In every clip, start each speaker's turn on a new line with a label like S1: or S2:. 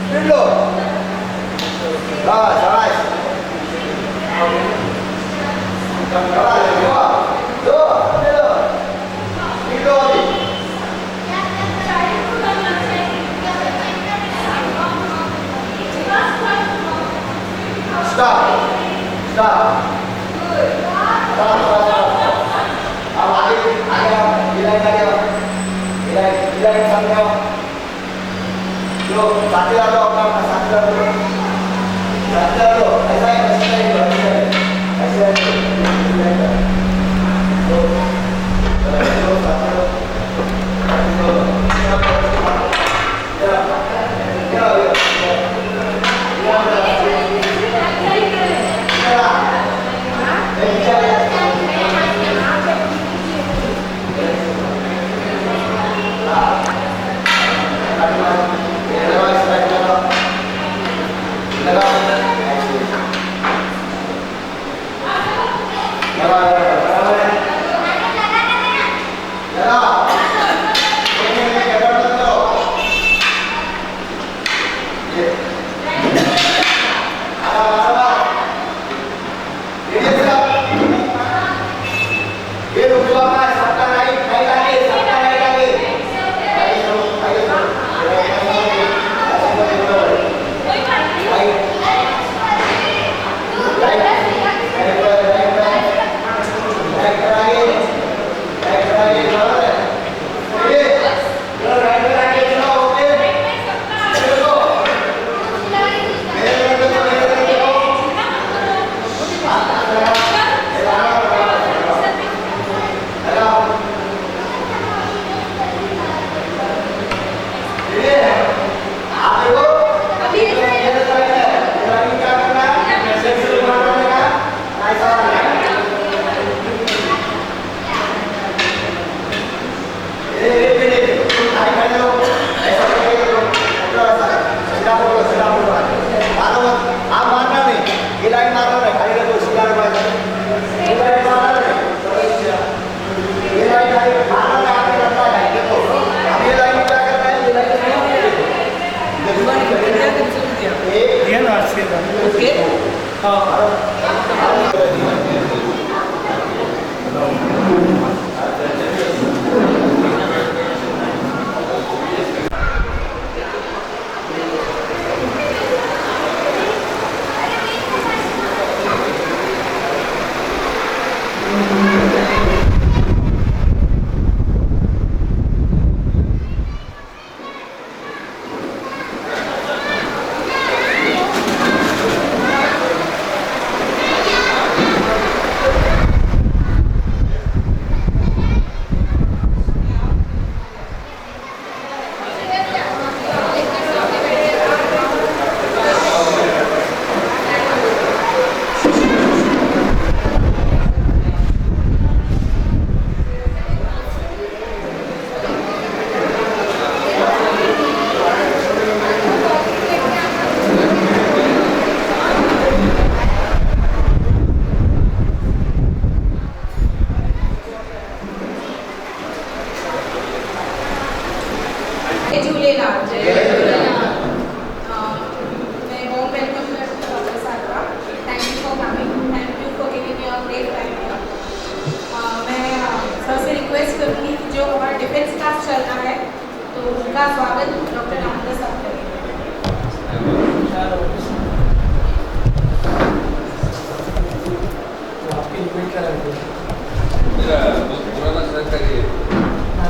S1: Dulu. Ah, salah. Salah, dua. Dua, dulu. Dulu ni. Stop. Stop. अब आगे आगे हिलाएं सामने आओ जो साथी ला दो अपना साथी ला दो ऐसा ही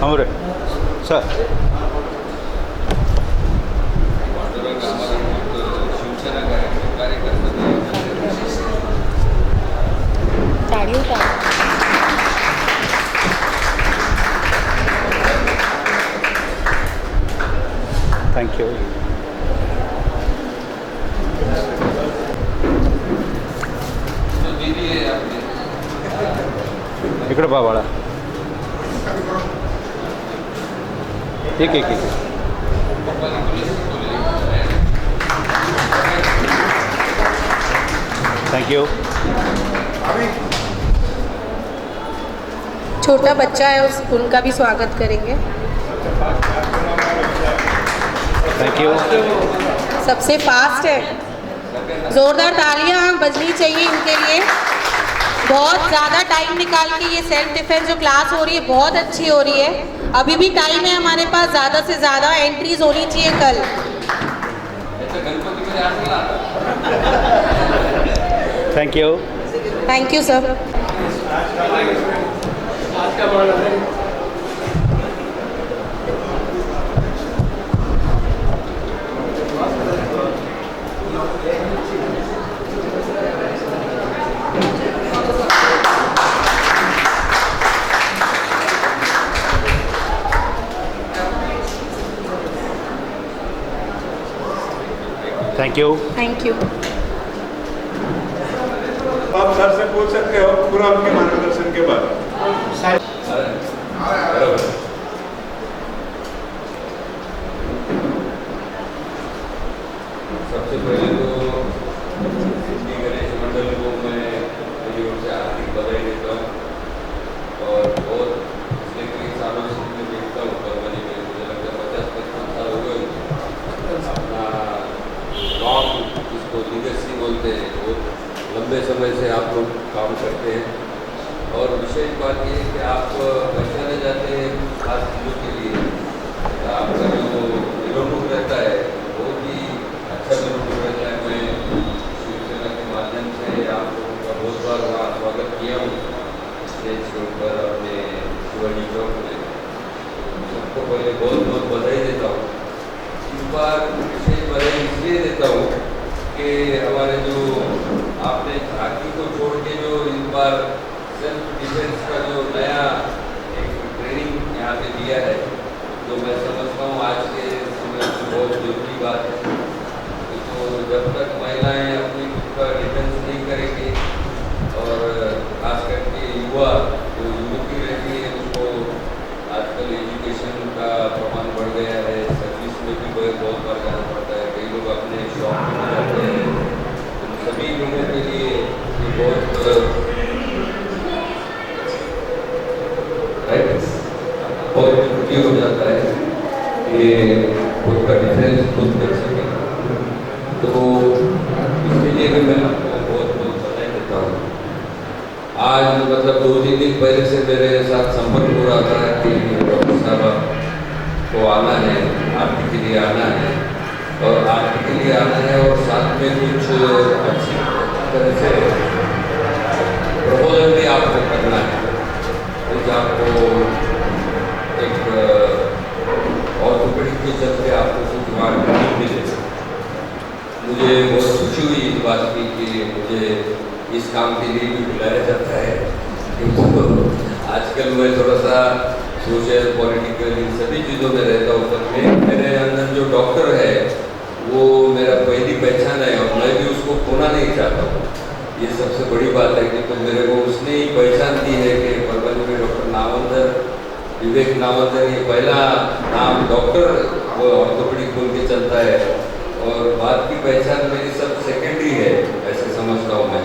S2: हमरे सर थैंक यू इकडे बा बाळा ठीक आहे ठीक आहे थैंक यू
S3: छोटा बच्चा है उनका भी स्वागत करेंगे।
S2: थैंक यू
S3: सबसे फास्ट है। जोरदार तालियां बजनी चाहिए इनके लिए। बहुत ज़्यादा टाइम निकाल के ये सेल्फ डिफेंस जो क्लास हो रही है बहुत अच्छी हो रही है। अभी भी टाइम है हमारे पास, ज़्यादा से ज़्यादा एंट्रीज होनी चाहिए कल।
S2: Thank you.
S3: Thank you sir.
S2: Thank you.
S3: Thank you.
S4: आप सर से पूछ सकते हो पूरा उनके मार्गदर्शन के बाद।
S5: सबसे पहले तो सिद्धि गणेश मंडल को मैं मेरी ओर से हार्दिक बधाई देता हूँ और बहुत पिछले कई सालों से मैं देखता हूँ कर्मनी में, मुझे लगता है 50-55 साल हो गए अपना लॉन्ग जिसको लीगेसी बोलते हैं, बहुत लंबे समय से आप लोग काम करते हैं। और विशेष बात ये है कि आप पहचाने जाते हैं खास चीज़ों के लिए। आपका जो निरोधक रहता है बहुत ही अच्छा निरोधक रहता है। मैं शिवसेना के माध्यम से आप लोगों का बहुत बार वहाँ स्वागत किया हूँ स्टेज के ऊपर अपने शिवाजी चौक में। सबको पहले बहुत बहुत बधाई देता हूँ। इस बार विशेष बधाई इसलिए देता हूँ कि हमारे जो आपने झांकी को छोड़ के जो इस बार सेल्फ डिफेंस का जो नया एक ट्रेनिंग यहाँ पे दिया है, तो मैं समझता हूँ आज के समय में बहुत जरूरी बात है। तो जब तक महिलाएं अपनी खुद का डिफेंस नहीं करेंगी और खास करके युवा जो युवती रहती है उसको आजकल एजुकेशन का प्रमाण बढ़ गया है, सर्विस में भी बहुत बार जाना पड़ता है, कई लोग अपने शौक में जाते हैं। उन सभी लोगों के लिए ये बहुत जरूरी हो जाता है कि खुद का डिफेंस खुद कर सके। तो इसके लिए भी मैं आपको बहुत बहुत बधाई देता हूँ। आज मतलब 2-3 दिन पहले से मेरे साथ संपर्क हो रहा था कि डॉक्टर साहब को आना है, आरती के लिए आना है और आरती के लिए आना है और साथ में कुछ अच्छी तरह से प्रबोधन भी आपको करना है। कुछ आपको एक ऑर्थोपेडिक के चलते आपको कुछ मार्केटिंग मिले। मुझे बहुत खुशी हुई इस बात की कि मुझे इस काम के लिए भी बुलाया जाता है, क्योंकि आजकल मैं थोड़ा सा सोशल पॉलिटिकल इन सभी चीज़ों में रहता हूँ। पर मेरे अंदर जो डॉक्टर है वो मेरा पहली पहचान है और मैं भी उसको खोना नहीं चाहता हूँ। ये सबसे बड़ी बात है कि तो मेरे को उसने ही पहचान दी है कि परभणी में डॉक्टर नावंदर, विवेक नावंदर, ये पहला नाम डॉक्टर वो ऑर्थोपेडिक बोल के चलता है और बात की पहचान मेरी सब सेकेंडरी है, ऐसे समझता हूँ मैं।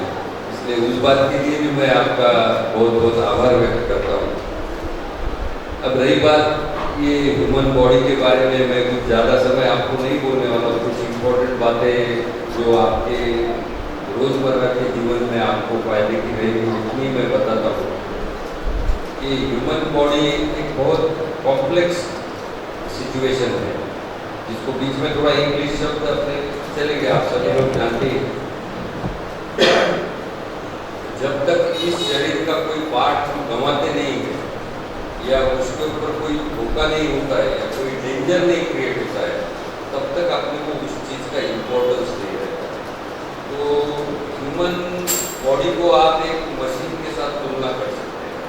S5: इसलिए उस बात के लिए भी मैं आपका बहुत बहुत आभार व्यक्त करता हूँ। अब रही बात ये ह्यूमन बॉडी के बारे में, मैं कुछ ज़्यादा समय आपको नहीं बोलने वाला। कुछ इम्पोर्टेंट बातें जो आपके रोज़मर्रा के जीवन में आपको फायदे की रहेगी उतनी मैं बताता हूँ कि ह्यूमन बॉडी एक बहुत कॉम्प्लेक्स सिचुएशन है, जिसको बीच में थोड़ा इंग्लिश शब्द अपने चले गए, आप सभी लोग जानते हैं। जब तक इस शरीर का कोई पार्ट हम गंवाते नहीं है या उसके ऊपर कोई धोखा नहीं होता है या कोई डेंजर नहीं क्रिएट होता है, तब तक अपने को उस चीज़ का इम्पोर्टेंस नहीं रहता। तो ह्यूमन बॉडी को आप एक मशीन के साथ तुलना कर सकते हैं।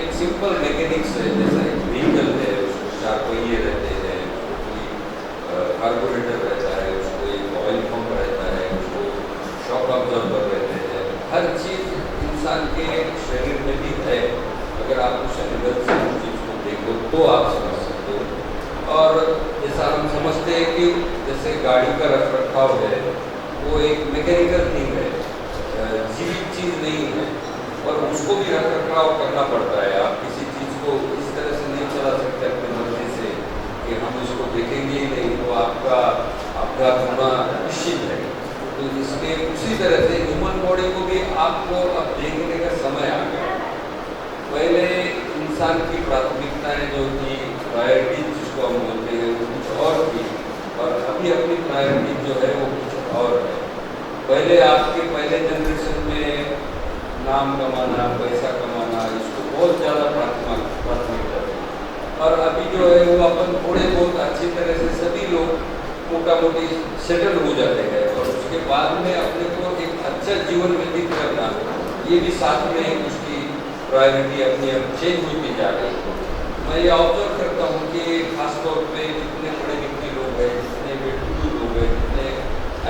S5: एक सिंपल मैकेनिक्स है, जैसा एक व्हीकल है, उसको 4 पहिए रहते हैं, उसको कार्बोरेटर रहता है, उसको एक ऑयल पंप रहता है, उसको शॉक ऑब्जर्वर रहते हैं। हर चीज़ इंसान के शरीर में भी है। अगर आप उस शरीर से उस चीज़ को देखो तो आप समझ सकते हो। और जैसा हम समझते हैं कि जैसे गाड़ी का रख रखाव है वो एक मैकेनिकल थिंग है, जीवित चीज़ नहीं है और उसको भी रख रखाव करना पड़ता है। आप किसी चीज़ को इस तरह से नहीं चला सकते अपनी मर्जी से कि हम इसको देखेंगे ही नहीं, तो आपका का होना निश्चित है। तो इसके उसी तरह से ह्यूमन बॉडी को भी आपको अब देखने का समय आ गया। पहले इंसान की प्राथमिकताएं जो थी, प्रायोरिटी जिसको हम बोलते हैं, वो कुछ और थी, और अभी अपनी प्रायोरिटी जो है वो कुछ और है। पहले आपके पहले जनरेशन में नाम कमाना, पैसा कमाना, इसको बहुत ज़्यादा प्राथमिकता थी, और अभी जो है वो अपन थोड़े बहुत अच्छी तरह से सभी लोग मोटा मोटी सेटल हो जाते हैं, और उसके बाद में अपने को एक अच्छा जीवन व्यतीत करना, ये भी साथ में एक उसकी प्रायोरिटी अपनी अब चेंज होती जा रही है। मैं ये ऑब्जर्व करता हूँ कि खासतौर पे जितने पढ़े लिखे लोग हैं, जितने वेल लोग हैं, जितने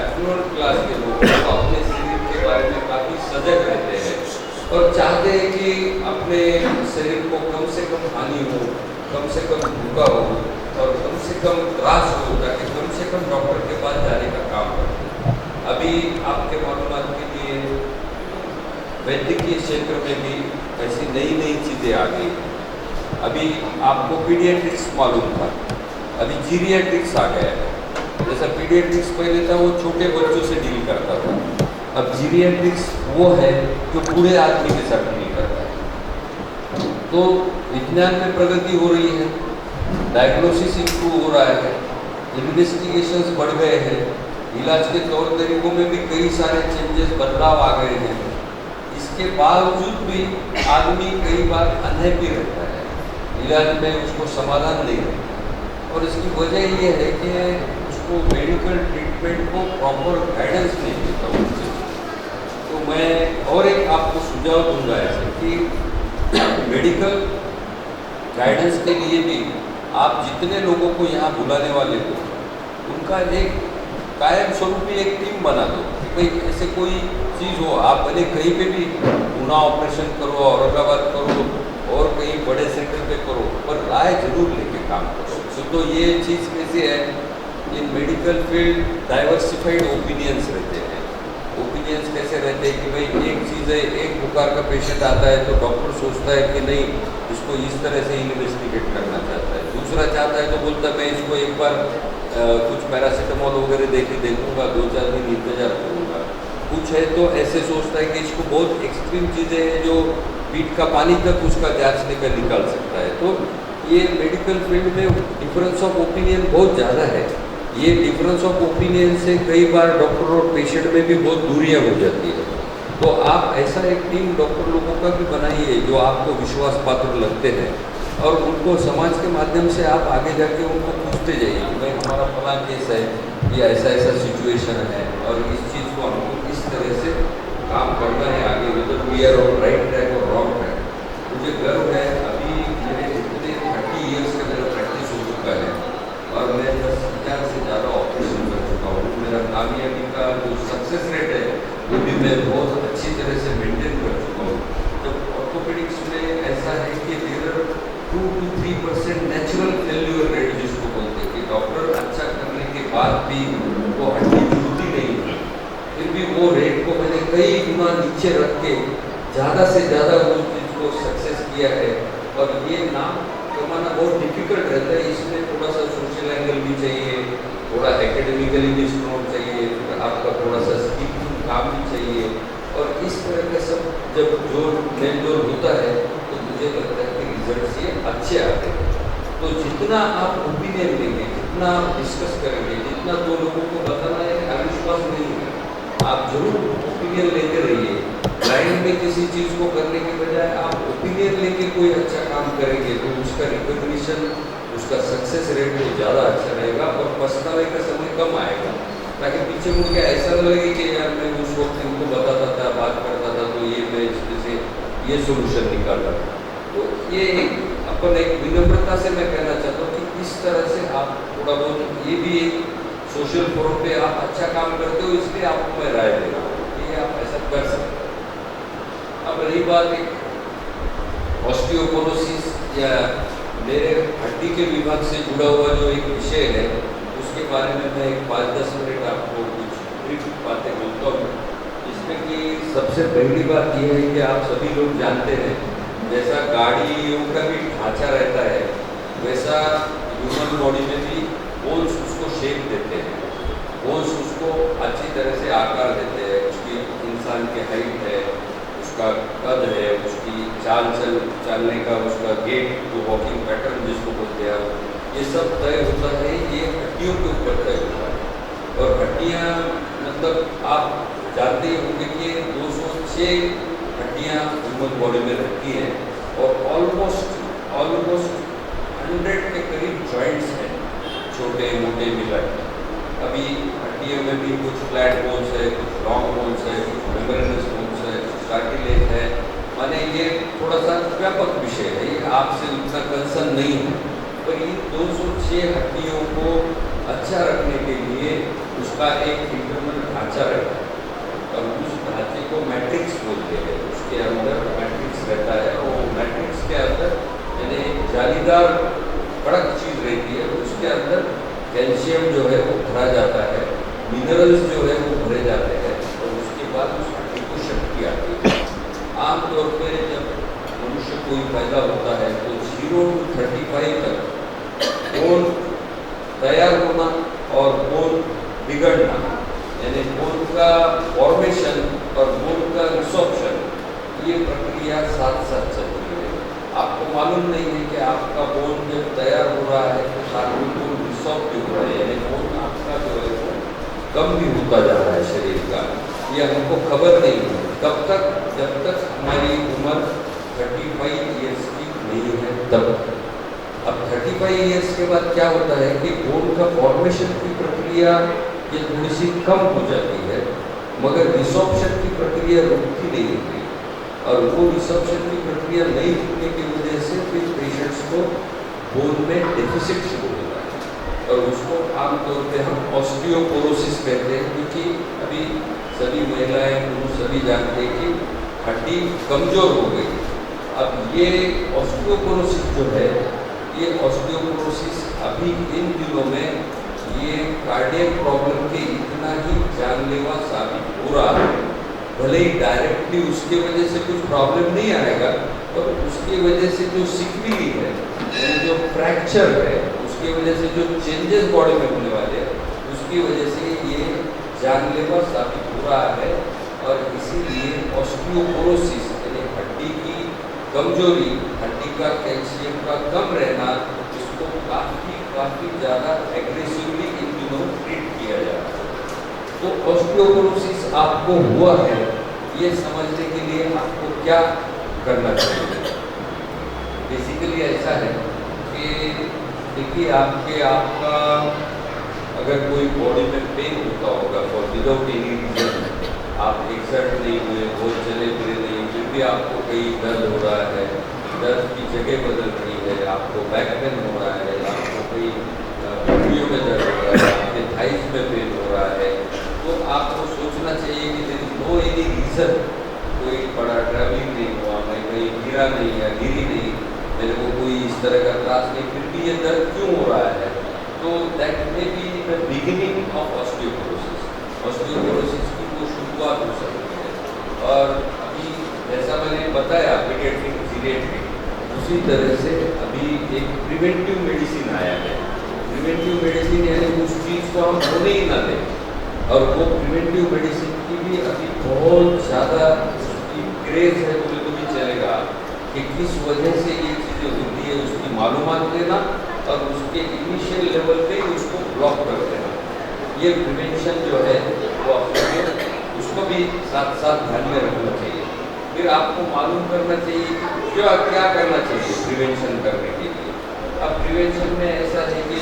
S5: एफ्लुएंट क्लास के लोग हैं, वो अपने शरीर के बारे में काफ़ी सजग रहते हैं और चाहते हैं कि अपने शरीर को कम से कम हानि हो, कम से कम धोखा हो, और कम से कम त्रास हो, ताकि कम से कम डॉक्टर के पास जाने का काम करें। अभी आपके मालूमात के लिए वैद्यकीय क्षेत्र में भी ऐसी नई नई चीज़ें आ गई। अभी आपको पीडियाट्रिक्स मालूम था, अभी जीरियाट्रिक्स आ गया है। जैसा पीडियाट्रिक्स पहले था वो छोटे बच्चों से डील करता था, अब जीरियाट्रिक्स वो है जो बूढ़े आदमी के साथ डील करता है। तो विज्ञान में प्रगति हो रही है, डायग्नोसिस इंप्रूव हो रहा है, इन्वेस्टिगेशंस बढ़ गए हैं, इलाज के तौर तरीकों में भी कई सारे चेंजेस, बदलाव आ गए हैं। इसके बावजूद भी आदमी कई बार अनहैप्पी रहता है, इलाज में उसको समाधान नहीं रहता, और इसकी वजह ये है कि उसको मेडिकल ट्रीटमेंट को प्रॉपर गाइडेंस नहीं देता उससे। तो मैं और एक आपको सुझाव दूंगा ऐसे कि मेडिकल गाइडेंस के लिए भी आप जितने लोगों को यहाँ बुलाने वाले हो, उनका एक कायम स्वरूपी एक टीम बना दो कि भाई ऐसे कोई चीज़ हो, आप भले कहीं पे भी गुना ऑपरेशन करो, औरंगाबाद करो, और कहीं बड़े सेंटर पे करो, पर राय जरूर लेके काम करो। तो ये चीज़ कैसे है, इन मेडिकल फील्ड डाइवर्सिफाइड ओपिनियंस रहते हैं। ओपिनियंस कैसे रहते हैं कि भाई एक चीज़ है, एक बुखार का पेशेंट आता है तो डॉक्टर सोचता है कि नहीं, इसको इस तरह से इन्वेस्टिगेट करना चाहता है, दूसरा चाहता है तो बोलता है मैं इसको एक बार कुछ पैरासीटामोल वगैरह दे के देखूँगा, 2-4 दिन इंतजार करूँगा। कुछ है तो ऐसे सोचता है कि इसको बहुत एक्सट्रीम चीज़ें हैं जो पीठ का पानी तक उसका जांचने का निकाल सकता है। तो ये मेडिकल फील्ड में डिफरेंस ऑफ ओपिनियन बहुत ज़्यादा है। ये डिफरेंस ऑफ ओपिनियन से कई बार डॉक्टर और पेशेंट में भी बहुत दूरियां हो जाती है। तो आप ऐसा एक टीम डॉक्टर लोगों का भी बनाइए जो आपको विश्वास पात्र लगते हैं, और उनको समाज के माध्यम से आप आगे जाके उनको पूछते जाइए कि भाई हमारा फला केस है, ये ऐसा ऐसा सिचुएशन है, और इस चीज़ को हमको इस तरह से काम करना है आगे, whether we are on right track और रॉन्ग ट्रैक। मुझे गर्व है, अभी मेरे इतने 30 ईयर्स का मेरा प्रैक्टिस हो चुका है, और मैं 10,000 से ज़्यादा ऑपरेशन कर चुका हूँ। मेरा कामयाबी का जो सक्सेस रेट है वो भी मैं बहुत अच्छी तरह से मेंटेन कर चुका हूँ। जब ऑर्थोपेडिक्स में ऐसा है कि there 2 to 3% natural failure rate जिसको बोलते हैं, कि डॉक्टर अच्छा करने के बाद भी वो हड्डी जुड़ती नहीं है, फिर भी वो रेट को मैंने कई गुना नीचे रख के ज़्यादा से ज़्यादा उस चीज़ को सक्सेस किया है। और ये नाम कमाना बहुत डिफिकल्ट रहता है, इसमें थोड़ा सा सोशल एंगल भी चाहिए, थोड़ा एकेडमिकली भी स्ट्रॉन्ग चाहिए, फिर आपका थोड़ा सा स्किलफुल काम भी चाहिए, और इस तरह का सब जब जोड़ मेल जोड़ होता है तो मुझे लगता है कि रिजल्ट ये अच्छे आते हैं। तो जितना आप ओपिनियन लेंगे, जितना आप डिस्कस करेंगे, जितना दो लोगों को बताना है, अविश्वास नहीं है, आप जरूर ओपिनियन लेते रहिए। लाइन में किसी चीज़ को करने के बजाय आप ओपिनियन लेके कोई अच्छा काम करेंगे तो उसका रिकॉग्निशन, उसका सक्सेस रेट तो ज़्यादा अच्छा रहेगा, और पछतावे का समय कम आएगा, ताकि पीछे मुड़ के ऐसा न लगे कि यार मैं उस वक्त इनको बताता था, बात करता था, तो ये मैं इसमें से ये सोल्यूशन निकाला। तो ये अपन एक विनम्रता से मैं कहना चाहता हूँ कि इस तरह से आप थोड़ा बहुत, ये भी एक सोशल फोरम पे आप अच्छा काम करते हो, इसलिए आपको मैं राय दे रहा हूँ कि आप ऐसा कर सकते हैं। अब रही बात एक ऑस्टियोपोरोसिस या मेरे हड्डी के विभाग से जुड़ा हुआ जो एक विषय है, उसके बारे में मैं एक 5-10 मिनट आपको कुछ ब्रीफ बातें बोलता हूँ। इसमें कि सबसे पहली बात यह है कि आप सभी लोग जानते हैं, जैसा गाड़ियों का भी ढांचा रहता है, वैसा ह्यूमन बॉडी में भी बोन्स उसको शेप देते हैं। अच्छी तरह से आकार देते हैं। उसकी इंसान की हाइट है, उसका कद है, उसकी चलने का उसका गेट, जो वॉकिंग पैटर्न जिसको बोलते हैं, ये सब तय होता है, ये हड्डियों के ऊपर तय होता है। और हड्डियाँ मतलब आप जानते ही होंगे कि 206 हड्डियाँ ह्यूमन बॉडी में रहती हैं और ऑलमोस्ट 100 के करीब जॉइंट्स हैं, छोटे मोटे मिला के। अभी हड्डियों में भी कुछ फ्लैट बोन्स है, कुछ लॉन्ग बोन्स है, कुछ मेम्ब्रेनस बोन्स है, कुछ कार्टिलेज है। माने ये थोड़ा सा व्यापक विषय है, ये आपसे उतना कंसर्न नहीं है। पर इन 206 हड्डियों को अच्छा रखने के लिए उसका एक इंटरनल ढांचा रहता है और उस ढांचे को मैट्रिक्स बोलते हैं। उसके अंदर मैट्रिक्स रहता है और मैट्रिक्स के अंदर यानी जालीदार कड़क चीज़ रहती है, उसके अंदर कैल्शियम जो है वो भरा जाता है, मिनरल्स जो है वो भरे जाते हैं और उसके बाद उस हड्डी को शक्ति आती है। आमतौर पर जब मनुष्य कोई पैदा होता है तो 0 to 35 तक बोन तैयार होना और बोन बिगड़ना, यानी बोन का फॉर्मेशन और बोन का रिसॉर्प्शन, ये प्रक्रिया साथ साथ चलती है। आपको मालूम नहीं है कि आपका बोन जब तैयार हो रहा है तो साथ में बोन रिसॉर्प भी हो रहा है, यानी बोन आपका जो है वो कम भी होता जा रहा है शरीर का, ये हमको खबर नहीं है कब तक, जब तक हमारी उम्र 35 ईयर्स की नहीं है तब। अब 35 ईयर्स के बाद क्या होता है कि बोन का फॉर्मेशन की प्रक्रिया ये थोड़ी सी कम हो जाती है, मगर रिसॉर्प्शन की प्रक्रिया रुकती नहीं होती और वो रिसॉर्प्शन की प्रक्रिया नहीं रुकने की वजह से फिर पेशेंट्स को बोन में डेफिसिट शुरू होता है और उसको आमतौर पे हम ऑस्टियोपोरोसिस कहते हैं, क्योंकि अभी सभी महिलाएं पुरुष सभी जानते हैं कि हड्डी कमज़ोर हो गई। अब ये ऑस्टियोपोरोसिस जो है, ये ऑस्टियोपोरोसिस अभी इन दिनों में ये कार्डियक प्रॉब्लम के इतना ही जानलेवा साबित हो रहा है। भले ही डायरेक्टली उसके वजह से कुछ प्रॉब्लम नहीं आएगा, पर उसकी वजह से जो सिक्विली है, यानी जो फ्रैक्चर है, उसकी वजह से जो चेंजेस बॉडी में होने वाले हैं, उसकी वजह से ये जानलेवा साबित हो रहा है। और इसीलिए ऑस्टियोपोरोसिस यानी हड्डी की कमजोरी, हड्डी का कैल्शियम का कम रहना, इसको काफ़ी ज़्यादा एग्रेसिवली इन दिनों ट्रीट किया जा रहा है। तो ऑस्टियोपोरोसिस आपको हुआ है, ये समझने के लिए आपको क्या करना चाहिए? बेसिकली ऐसा है कि देखिए आपका अगर कोई बॉडी में पेन होता होगा फॉर विदाउट एनी रीजन, आप एक्सर्ट नहीं हुए, बहुत चले फिरे नहीं, फिर भी आपको कहीं दर्द हो रहा है, दर्द की जगह बदल रही है, आपको बैक पेन हो रहा है, आपको कहीं हड्डियों में दर्द हो रहा है, आपके थाइस में पेन हो रहा है, तो आपको सोचना चाहिए कि there is no any reason, कोई बड़ा ट्रैवलिंग नहीं हुआ, मैं कहीं गिरा नहीं या गिरी नहीं, मेरे को कोई इस तरह का त्रास नहीं, फिर भी ये दर्द क्यों हो रहा है? तो that may be the beginning of osteoporosis. Osteoporosis की वो शुरुआत हो सकती है। और अभी जैसा मैंने बताया पीडियाट्रिक जीरियाट्रिक, उसी तरह से अभी एक प्रिवेंटिव मेडिसिन आया है। प्रिवेंटिव मेडिसिन यानी उस चीज़ को हम होने ही ना दें, और वो प्रिवेंटिव मेडिसिन की भी अभी बहुत ज़्यादा उसकी क्रेज़ है, बोले तो भी चलेगा कि किस वजह से ये चीज़ें होती है, उसकी मालूमात लेना और उसके इनिशियल लेवल पे उसको ब्लॉक कर देना, ये प्रिवेंशन जो है वो आपको उसको भी साथ साथ ध्यान में रखना चाहिए। फिर आपको मालूम करना चाहिए कि क्या करना चाहिए प्रिवेंशन करने के लिए। अब प्रिवेंशन में ऐसा है कि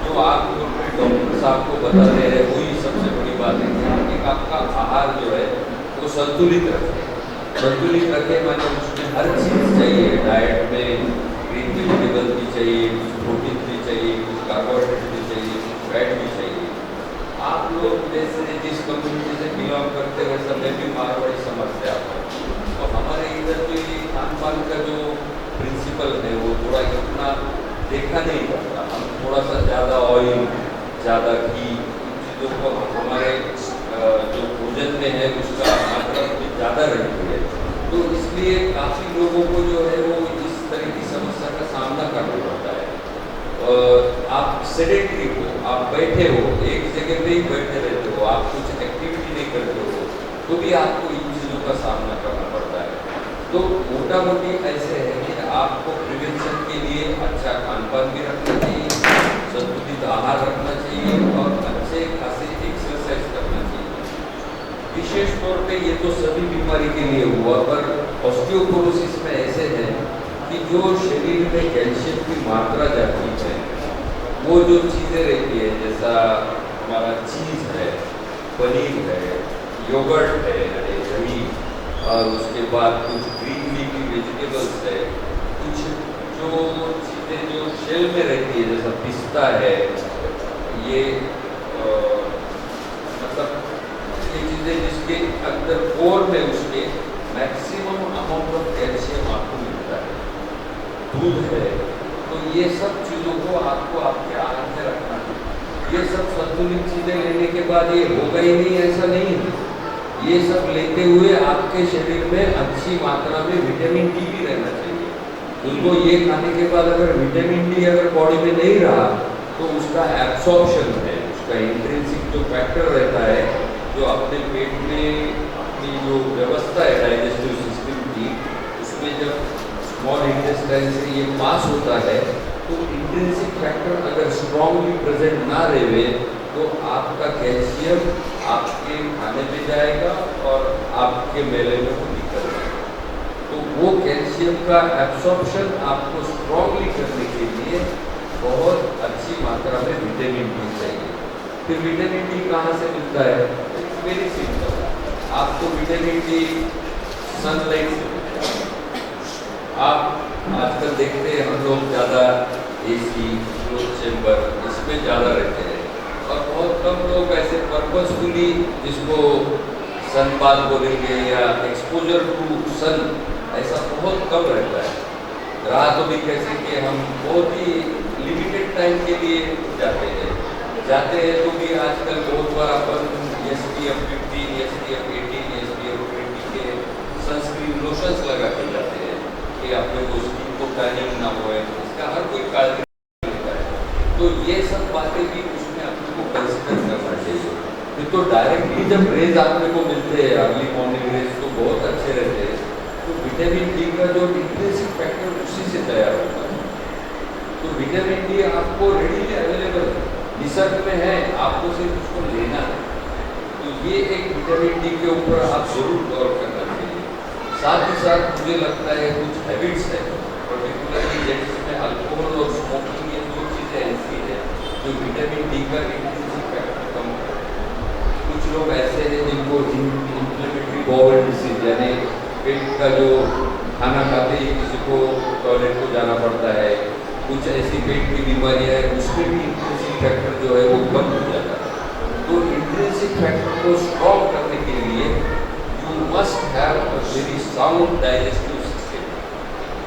S5: जो आप डॉक्टर साहब को बताते हैं वही सबसे बड़ी बात है कि आपका आहार जो है वो संतुलित रखें। संतुलित रखें माने उसमें हर चीज़ चाहिए, डाइट में ग्रीन वेजिटेबल भी चाहिए, प्रोटीन भी चाहिए, कुछ कार्बोहाइड्रेट भी चाहिए, कुछ फैट भी चाहिए। आप लोग जैसे जिस कम्युनिटी से बिलोंग करते हैं वैसा मैं भी मारवाड़ी समझते आता हूँ, तो हमारे इधर जो ये खान पान का जो प्रिंसिपल है वो थोड़ा इतना देखा नहीं जाता। हम थोड़ा सा ज़्यादा ऑयल, ज़्यादा घी, इन चीज़ों को हमारे जो भोजन में है उसका मात्रा ज़्यादा रहती है, तो इसलिए काफ़ी लोगों को जो है वो इस तरह की समस्या का सामना करना पड़ता है। आप सेडेंटरी हो, आप बैठे हो, एक जगह पे ही बैठे रहते हो, हो, आप कुछ एक्टिविटी नहीं करते हो, तो भी आपको इन चीज़ों का सामना करना पड़ता है। तो मोटा मोटी ऐसे है कि आपको प्रिवेंशन के लिए अच्छा खान पान भी रखना चाहिए, संतुलित आहार रखना चाहिए और अच्छे खासे एक्सरसाइज करना चाहिए। विशेष तौर पे ये तो सभी बीमारी के लिए हुआ, पर ऑस्टियोपोरोसिस में ऐसे है कि जो शरीर में कैल्शियम की मात्रा जाती है, वो जो चीज़ें रहती है, जैसा हमारा चीज़ है, पनीर है, योगर्ट है, दही, और उसके बाद कुछ ग्रीन लीफी वेजिटेबल्स है, कुछ जो चीज़ें जो शेल में रहती है, जैसा पिस्ता है, ये मतलब ये चीज़ें जिसके अंदर कोर में उसके मैक्सिमम अमाउंट ऑफ कैल्शियम आपको मिलता है, दूध है, तो ये सब चीज़ों को आपको आपके आहार में रखना है। ये सब संतुलित चीज़ें लेने के बाद ये होगा ही नहीं, ऐसा नहीं है। ये सब लेते हुए आपके शरीर में अच्छी मात्रा में विटामिन डी भी रहना चाहिए। उनको ये खाने के बाद अगर विटामिन डी अगर बॉडी में नहीं रहा, तो उसका एब्सॉर्प्शन है, उसका इंट्रिंसिक जो फैक्टर रहता है, जो अपने पेट में अपनी जो व्यवस्था है डाइजेस्टिव सिस्टम की, उसमें जब स्मॉल इंटेस्टाइन से ये पास होता है, तो इंट्रिंसिक फैक्टर अगर स्ट्रॉन्गली प्रेजेंट ना रहे, तो आपका कैल्शियम आपके खाने में जाएगा और आपके मेले में वो दिक्कत है। तो वो कैल्शियम का एब्सॉर्प्शन आपको स्ट्रॉन्गली करने के लिए बहुत अच्छी मात्रा में विटामिन डी चाहिए। फिर विटामिन डी कहाँ से मिलता है? वेरी सिंपल, आपको विटामिन डी सनलाइट से मिलता है। आप आजकल देखते हैं हम लोग ज़्यादा AC, क्लोज चेम्बर, इसमें ज़्यादा रहते हैं, और बहुत कम लोग ऐसे पर्पसफुली, जिसको सन बाथ बोलेंगे या एक्सपोजर टू सन, ऐसा बहुत कम रहता है। रहा तो भी कैसे कि हम बहुत ही लिमिटेड टाइम के लिए जाते हैं तो भी आजकल बहुत बार अपन SPF 15, SPF 18, SPF 20 के सनस्क्रीन लोशंस लगा के जाते हैं कि अपने को स्किन को टैनिंग ना हो, इसका हर कोई कारण होता है। तो ये सब बातें भी उसमें अपने को कंसिडर करना चाहिए। फिर तो डायरेक्टली जब रेज आपने को मिलते हैं, अर्ली मॉर्निंग रेज, तो बहुत अच्छे रहते हैं। तो विटामिन डी का जो इंट्रिंसिक फैक्टर उसी से तैयार होता है। तो विटामिन डी आपको रेडीली अवेलेबल है, निसर्ग में है, आपको सिर्फ उसको लेना है। तो ये एक विटामिन डी के ऊपर आप जरूर गौर करना चाहिए। साथ ही साथ मुझे लगता है कुछ हैबिट्स है, पर्टिकुलरली जिसमें अल्कोहल और स्मोकिंग, ये दो चीज़ें ऐसी है जो विटामिन डी का इंट्रिंसिक फैक्टर कम है। कुछ लोग ऐसे हैं जिनको इन्फ्लेमेटरी बाउल डिसीज, यानी पेट का जो खाना खाते ही किसी को टॉयलेट को जाना पड़ता है, कुछ ऐसी पेट की बीमारियां हैं, उसमें भी इंट्रिंसिक फैक्टर जो है वो कम हो जाता है। तो इंट्रिंसिक फैक्टर को स्ट्रॉन्ग करने के लिए you must have a very sound digestive system.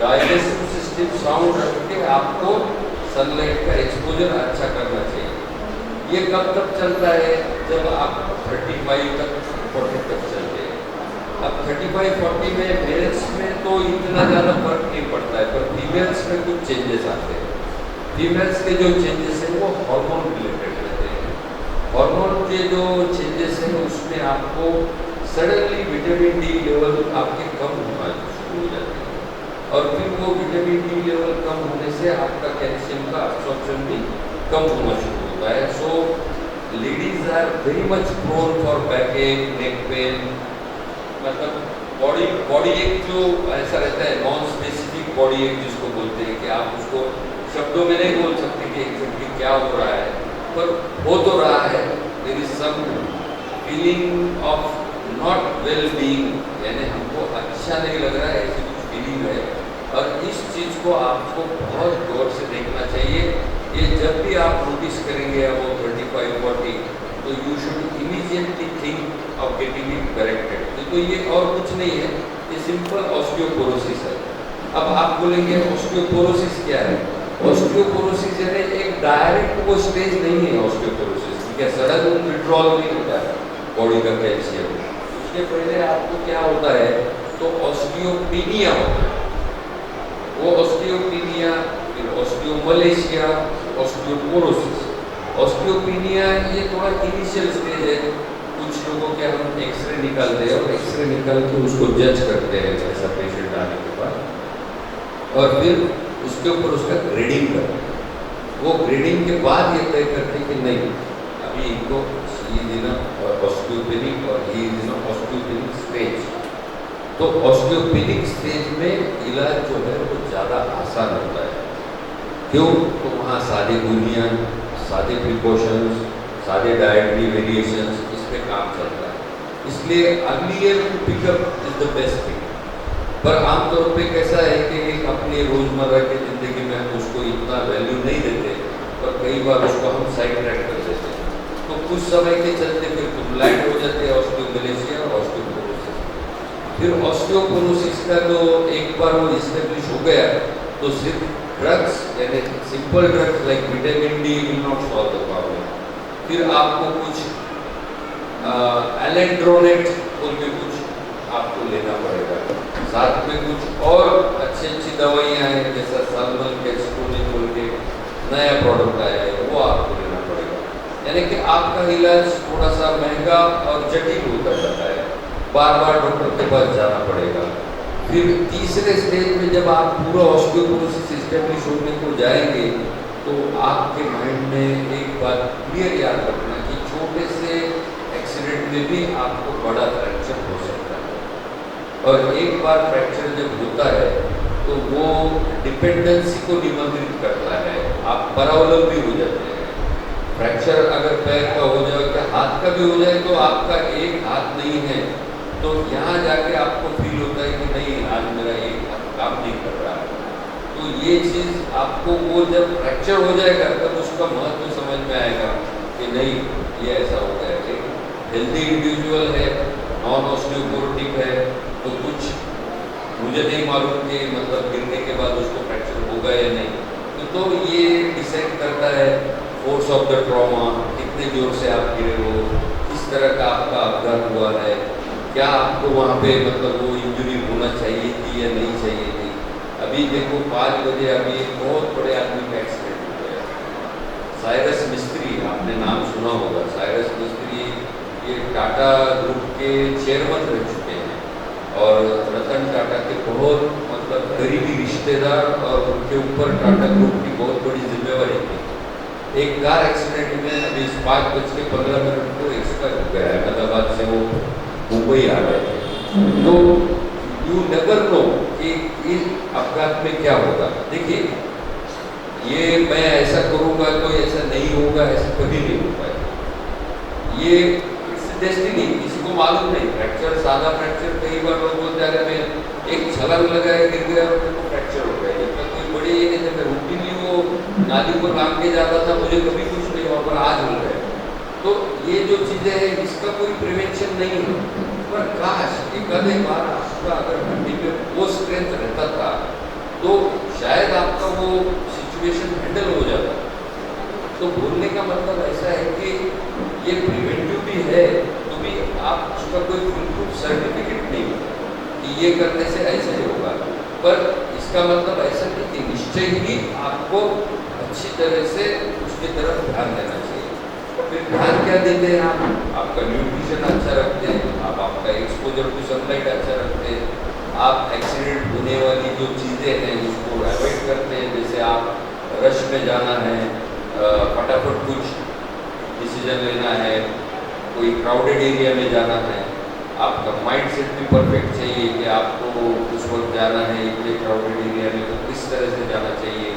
S5: Digestive system sound रख के आपको सनलाइट का एक्सपोजर अच्छा करना चाहिए। ये कब तक चलता है? जब आप 35 तक 40 तक चलते हैं। अब 35-40 में मेल्स में तो इतना ज़्यादा फर्क नहीं पड़ता है, पर फीमेल्स में कुछ चेंजेस आते हैं। फीमेल्स के जो चेंजेस हैं वो हार्मोन रिलेटेड रहते हैं। हार्मोन के जो चेंजेस हैं उसमें आपको सडनली विटामिन डी लेवल आपके कम होना शुरू हो जाते हैं, और फिर वो विटामिन डी लेवल कम होने से आपका कैल्शियम का अब्सॉर्प्शन भी कम होना शुरू होता है। So ladies are very much prone for backache, neck pen, मतलब बॉडी एक जो ऐसा रहता है नॉन स्पेसिफिक बॉडी एक जिसको बोलते हैं कि आप उसको शब्दों में नहीं बोल सकते कि एग्जैक्टली क्या हो रहा है, पर हो तो रहा है। There is some feeling of not well being, यानी हमको अच्छा नहीं लग रहा है, ऐसी कुछ फीलिंग है, और इस चीज़ को आपको बहुत गौर से देखना चाहिए। ये जब भी आप नोटिस करेंगे वो 35-40, तो you should immediately think of getting it corrected. तो ये और कुछ नहीं है, ये सिंपल ऑस्टियोपोरोसिस है। अब आप बोलेंगे ऑस्टियोपोरोसिस क्या है? ऑस्टियोपोरोसिस यानी एक डायरेक्ट वो स्टेज नहीं है ऑस्टियोपोरोसिस, क्या सडन विड्रॉल नहीं होता है बॉडी का कैल्शियम। उसके पहले आपको क्या होता है? तो ऑस्टियोपीनिया होता है। वो ऑस्टियोपीनिया, फिर ऑस्टियोमलेशिया, ऑस्टियोपोरोसिस, ऑस्टियोपेनिया ये थोड़ा इनिशियल स्टेज है। कुछ लोगों के हम एक्सरे निकालते हैं और एक्सरे निकाल के उसको जज करते हैं ऐसा पेशेंट आने के बाद, और फिर उसके ऊपर उसका ग्रेडिंग करते हैं। वो ग्रेडिंग के बाद ये तय करते हैं कि नहीं अभी इनको ऑस्टियोपेनिक और ही इज इन ऑस्टियोपेनिक स्टेज। तो ऑस्टियोपेनिक स्टेज में इलाज जो है वो ज़्यादा आसान होता है। क्यों? तो वहाँ सादी गोलियाँ, सादे प्रिकॉशंस, सादे डाइटरी वेरिएशंस, इस पे काम चलता है। इसलिए earlier pickup is the best thing. पर आमतौर पे कैसा है कि एक अपनी रोज़मर्रा की ज़िंदगी में हम उसको इतना वैल्यू नहीं देते, और कई बार उसको हम साइड ट्रैक कर देते हैं। तो कुछ समय के चलते फिर ब्लाइंड हो जाते हैं ऑस्टियोमेलेशिया और ऑस्टियोपोरोसिस। फिर ऑस्टियोपोरोसिस का जो एक बार वो इस्टेब्लिश हो गया तो सिर्फ ड्रग्स यानी simple drugs like vitamin D will not solve the problem. फिर आपको कुछ एलेंड्रोनेट बोल के कुछ आपको लेना पड़ेगा, साथ में कुछ और अच्छी दवाइयाँ हैं जैसा साल्मन कैस्टोनिन बोल के नया प्रोडक्ट आया है वो आपको लेना पड़ेगा। यानी कि आपका इलाज थोड़ा सा महंगा और जटिल होता जाता है, बार बार डॉक्टर के पास जाना पड़ेगा। फिर तीसरे स्टेज में जब आप पूरा ऑस्टियोपोरोसिस एस्टेब्लिश होने को जाएंगे तो आपके माइंड में एक बात क्लियर याद रखना कि छोटे से एक्सीडेंट में भी आपको बड़ा फ्रैक्चर हो सकता है। और एक बार फ्रैक्चर जब होता है तो वो डिपेंडेंसी को निमंत्रित करता है, आप परावलंबी हो जाते हैं। फ्रैक्चर अगर पैर का हो जाए या हाथ का भी हो जाए तो आपका एक हाथ नहीं है, तो यहाँ जाके आपको फील होता है कि नहीं आज मेरा एक हाथ काम नहीं कर रहा है। तो ये चीज़ आपको वो जब फ्रैक्चर हो जाएगा तब उसका महत्व समझ में आएगा कि नहीं ये ऐसा हो गया है। हेल्दी इंडिविजुअल है, नॉन ऑस्टियोपोरोटिक है, तो कुछ मुझे नहीं मालूम कि मतलब गिरने के बाद उसको फ्रैक्चर होगा या नहीं। तो ये डिसाइड करता है फोर्स ऑफ द ट्रॉमा, कितने जोर से आप गिरे हो, किस तरह का आपका अपघात हुआ है, क्या आपको वहाँ पे मतलब वो इंजरी होना चाहिए थी या नहीं चाहिए थी। अभी देखो 5 बजे अभी एक बहुत बड़े आदमी का एक्सीडेंट हो गया, साइरस मिस्त्री, आपने नाम सुना होगा। साइरस मिस्त्री ये टाटा ग्रुप के चेयरमैन रह चुके हैं और रतन टाटा के बहुत मतलब करीबी रिश्तेदार, और उनके ऊपर टाटा ग्रुप की बहुत बड़ी जिम्मेवारी थी। एक कार एक्सीडेंट में अभी 5:15 को एक्सपायर हो गया है, अहमदाबाद से वो मुंबई आ गए थे। तो यू नेवर नो कि इस अपघात में क्या होगा। देखिए ये मैं ऐसा करूँगा तो ऐसा नहीं होगा, ऐसा कभी नहीं होगा। ये डेस्टिनी, किसी को मालूम नहीं। फ्रैक्चर सादा फ्रैक्चर कई बार लोग बोलते हैं मैं एक छलांग लगाया गिर गया और मेरे को फ्रैक्चर हो गया। जब तक कोई बड़ी ये नहीं, मैं रूटीनली वो नाली पर भाग के जाता था, मुझे कभी कुछ नहीं हुआ, पर आज हो गया। तो ये जो चीज़ें हैं इसका कोई प्रिवेंशन नहीं है। पर काश एक आधे बार आपका अगर हड्डी में वो स्ट्रेंथ रहता था तो शायद आपका वो सिचुएशन हैंडल हो जाता। तो बोलने का मतलब ऐसा है कि ये प्रिवेंटिव भी है, तो भी आप उसका कोई फुल सर्टिफिकेट नहीं कि ये करने से ऐसे ही होगा। पर इसका मतलब ऐसा नहीं कि निश्चय ही आपको अच्छी तरह से उसकी तरफ ध्यान देना चाहिए। फिर ध्यान क्या देते हैं आप? आपका न्यूट्रिशन अच्छा रखते हैं, आप आपका एक्सपोजर टू सनलाइट अच्छा रखते हैं, आप एक्सीडेंट होने वाली जो चीज़ें हैं उसको अवॉइड करते हैं। जैसे आप रश में जाना है, फटाफट कुछ डिसीजन लेना है, कोई क्राउडेड एरिया में जाना है, आपका माइंड सेट भी परफेक्ट चाहिए कि आपको उस वक्त जाना है इतने क्राउडेड एरिया में तो किस तरह से जाना चाहिए।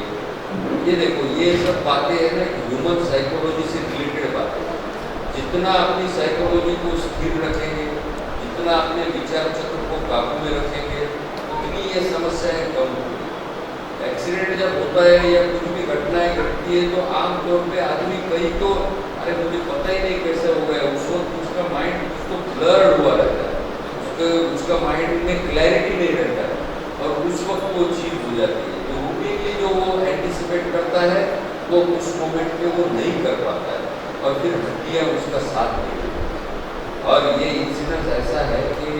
S5: ये देखो ये सब बातें हैं ना ह्यूमन साइकोलॉजी से रिलेटेड बातें। जितना अपनी साइकोलॉजी को स्थिर रखेंगे, जितना अपने विचार चक्र को काबू में रखेंगे, उतनी ये समस्याएं कम होंगी। एक्सीडेंट जब होता है या कुछ भी घटनाएं घटती है तो आमतौर पे आदमी कहीं तो अरे मुझे पता ही नहीं कैसे हो गया, उस वक्त उसका माइंड उसको ब्लर्ड हुआ रहता है, उसका माइंड में क्लैरिटी नहीं रहता है और उस वक्त वो चीज़ हो जाती है। तो रूटीनली जो वो एंटिसिपेट करता है वो उस मोमेंट में वो नहीं कर पाता है और फिर हड्डियाँ उसका साथ नहीं देती। और ये इंसिडेंस ऐसा है कि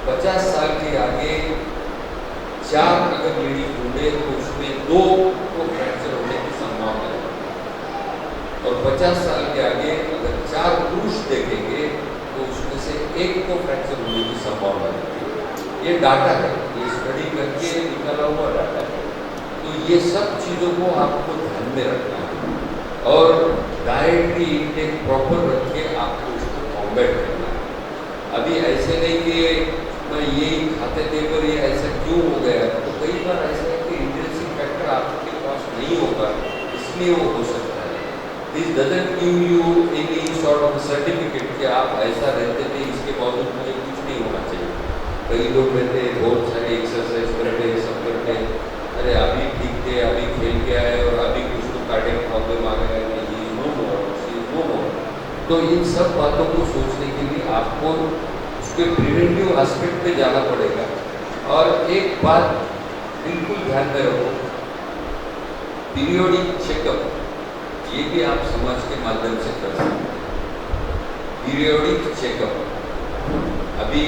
S5: 50 साल के आगे 4 अगर लेडीज ढूंढे तो उसमें 2 को फ्रैक्चर होने की संभावना है और 50 साल के आगे अगर 4 पुरुष देखेंगे तो उसमें से एक को फ्रैक्चर होने की संभावना रहती है। ये डाटा है, ये स्टडी करके निकाला हुआ डाटा है। तो ये सब चीज़ों को आपको ध्यान में रखना है और डाइटरी इंटेक प्रॉपर रख के आपको उसको कॉम्बैट करना है। अभी ऐसे नहीं कि मैं यही खाते थे पर ये ऐसा क्यों हो गया, तो कई बार ऐसा है कि इंटरेस्टिंग फैक्टर आपके पास नहीं होगा, इसलिए वो हो सकता है। This doesn't give you any sort of certificate कि आप ऐसा रहते थे, इसके बावजूद मुझे कुछ नहीं होना चाहिए। कई लोग रहते हैं बहुत सारे एक्सरसाइज करते हैं, सब करते हैं, अरे अभी ठीक थे, अभी खेल के आए और अभी कुछ तो कार्डियक प्रॉब्लम आ गया, नो मोर। तो इन सब बातों को सोचने के लिए आपको उसके प्रिवेंटिव एस्पेक्ट पे जाना पड़ेगा। और एक बात बिल्कुल ध्यान में रखो, पीरियोडिक चेकअप ये भी आप समाज के माध्यम से कर सकते हैं। पीरियोडिक चेकअप अभी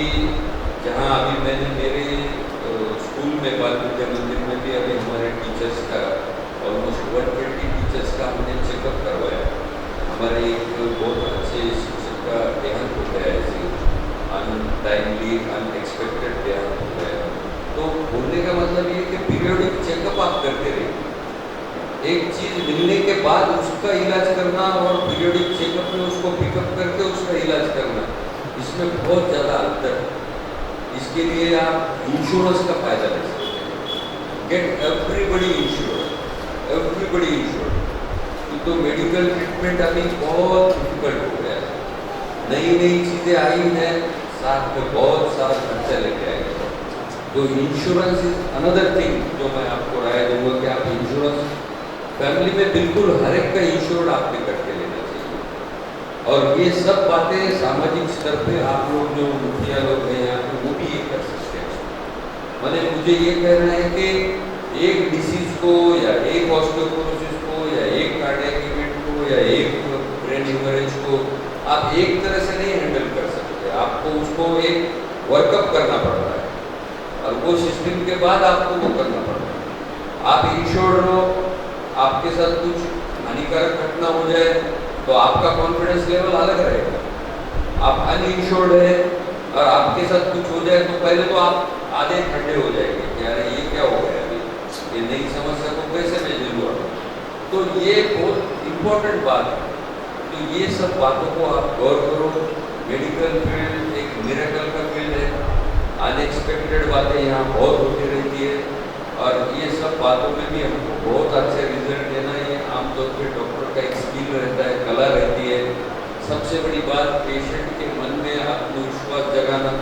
S5: जहाँ अभी मैंने मेरे स्कूल में बाल विद्या मंदिर में भी अभी हमारे टीचर्स का ऑलमोस्ट 120 टीचर्स का हमने चेकअप करवाया। हमारे एक बहुत अच्छे शिक्षक का देहांत हो गया, ऐसे अनटाइमली अनएक्सपेक्टेड देहांत हो गया। तो बोलने का मतलब ये कि पीरियोडिक चेकअप आप करते रहिए। एक चीज़ मिलने के बाद उसका इलाज करना और पीरियोडिक चेकअप में उसको पिकअप करके उसका इलाज करना, इसमें बहुत ज़्यादा अंतर है। इसके लिए आप इंश्योरेंस का फायदा ले सकते हैं। Get everybody insured. तो मेडिकल ट्रीटमेंट अभी बहुत डिफिकल्ट हो गया है, नई चीज़ें आई हैं, साथ में बहुत सारा खर्चा लेके आएंगे। तो इंश्योरेंस इज अनदर थिंग जो मैं आपको राय दूंगा कि आप इंश्योरेंस फैमिली में बिल्कुल हर एक का इंश्योर आपने करके लेना चाहिए। और ये सब बातें सामाजिक स्तर पे आप लोग जो मुखिया लोग हैं यहाँ पे वो भी ये कर सकते हैं। मैंने मुझे ये कहना है कि एक डिसीज को या एक ऑस्टियोपोरोसिस को या एक कार्डियक इवेंट को या एक ब्रेन ह्यूमरेज को आप एक तरह से नहीं हैंडल कर सकते। आपको उसको एक वर्कअप करना पड़ता है और वो सिस्टम के बाद आपको वो करना पड़ता है। आप इंश्योर्ड हो, आपके साथ कुछ हानिकारक घटना हो जाए तो आपका कॉन्फिडेंस लेवल अलग रहेगा। आप अनइंश्योर्ड है और आपके साथ कुछ हो जाए तो पहले तो आप आधे ठंडे हो जाएंगे कि यार ये क्या हो गया, अभी ये नई समस्या को कैसे मैं झेलूँगा। तो ये बहुत इम्पोर्टेंट बात है। तो ये सब बातों को आप गौर करो। मेडिकल फील्ड एक मिरेकल का फील्ड है, अनएक्सपेक्टेड बातें यहाँ बहुत होती रहती है और ये सब बातों में भी हमको बहुत अच्छे रिजल्ट देना है। आमतौर पर डॉक्टर का एक स्किल रहता है, कला रहती है। सबसे बड़ी बात पेशेंट के मन में आत्मविश्वास जगाना,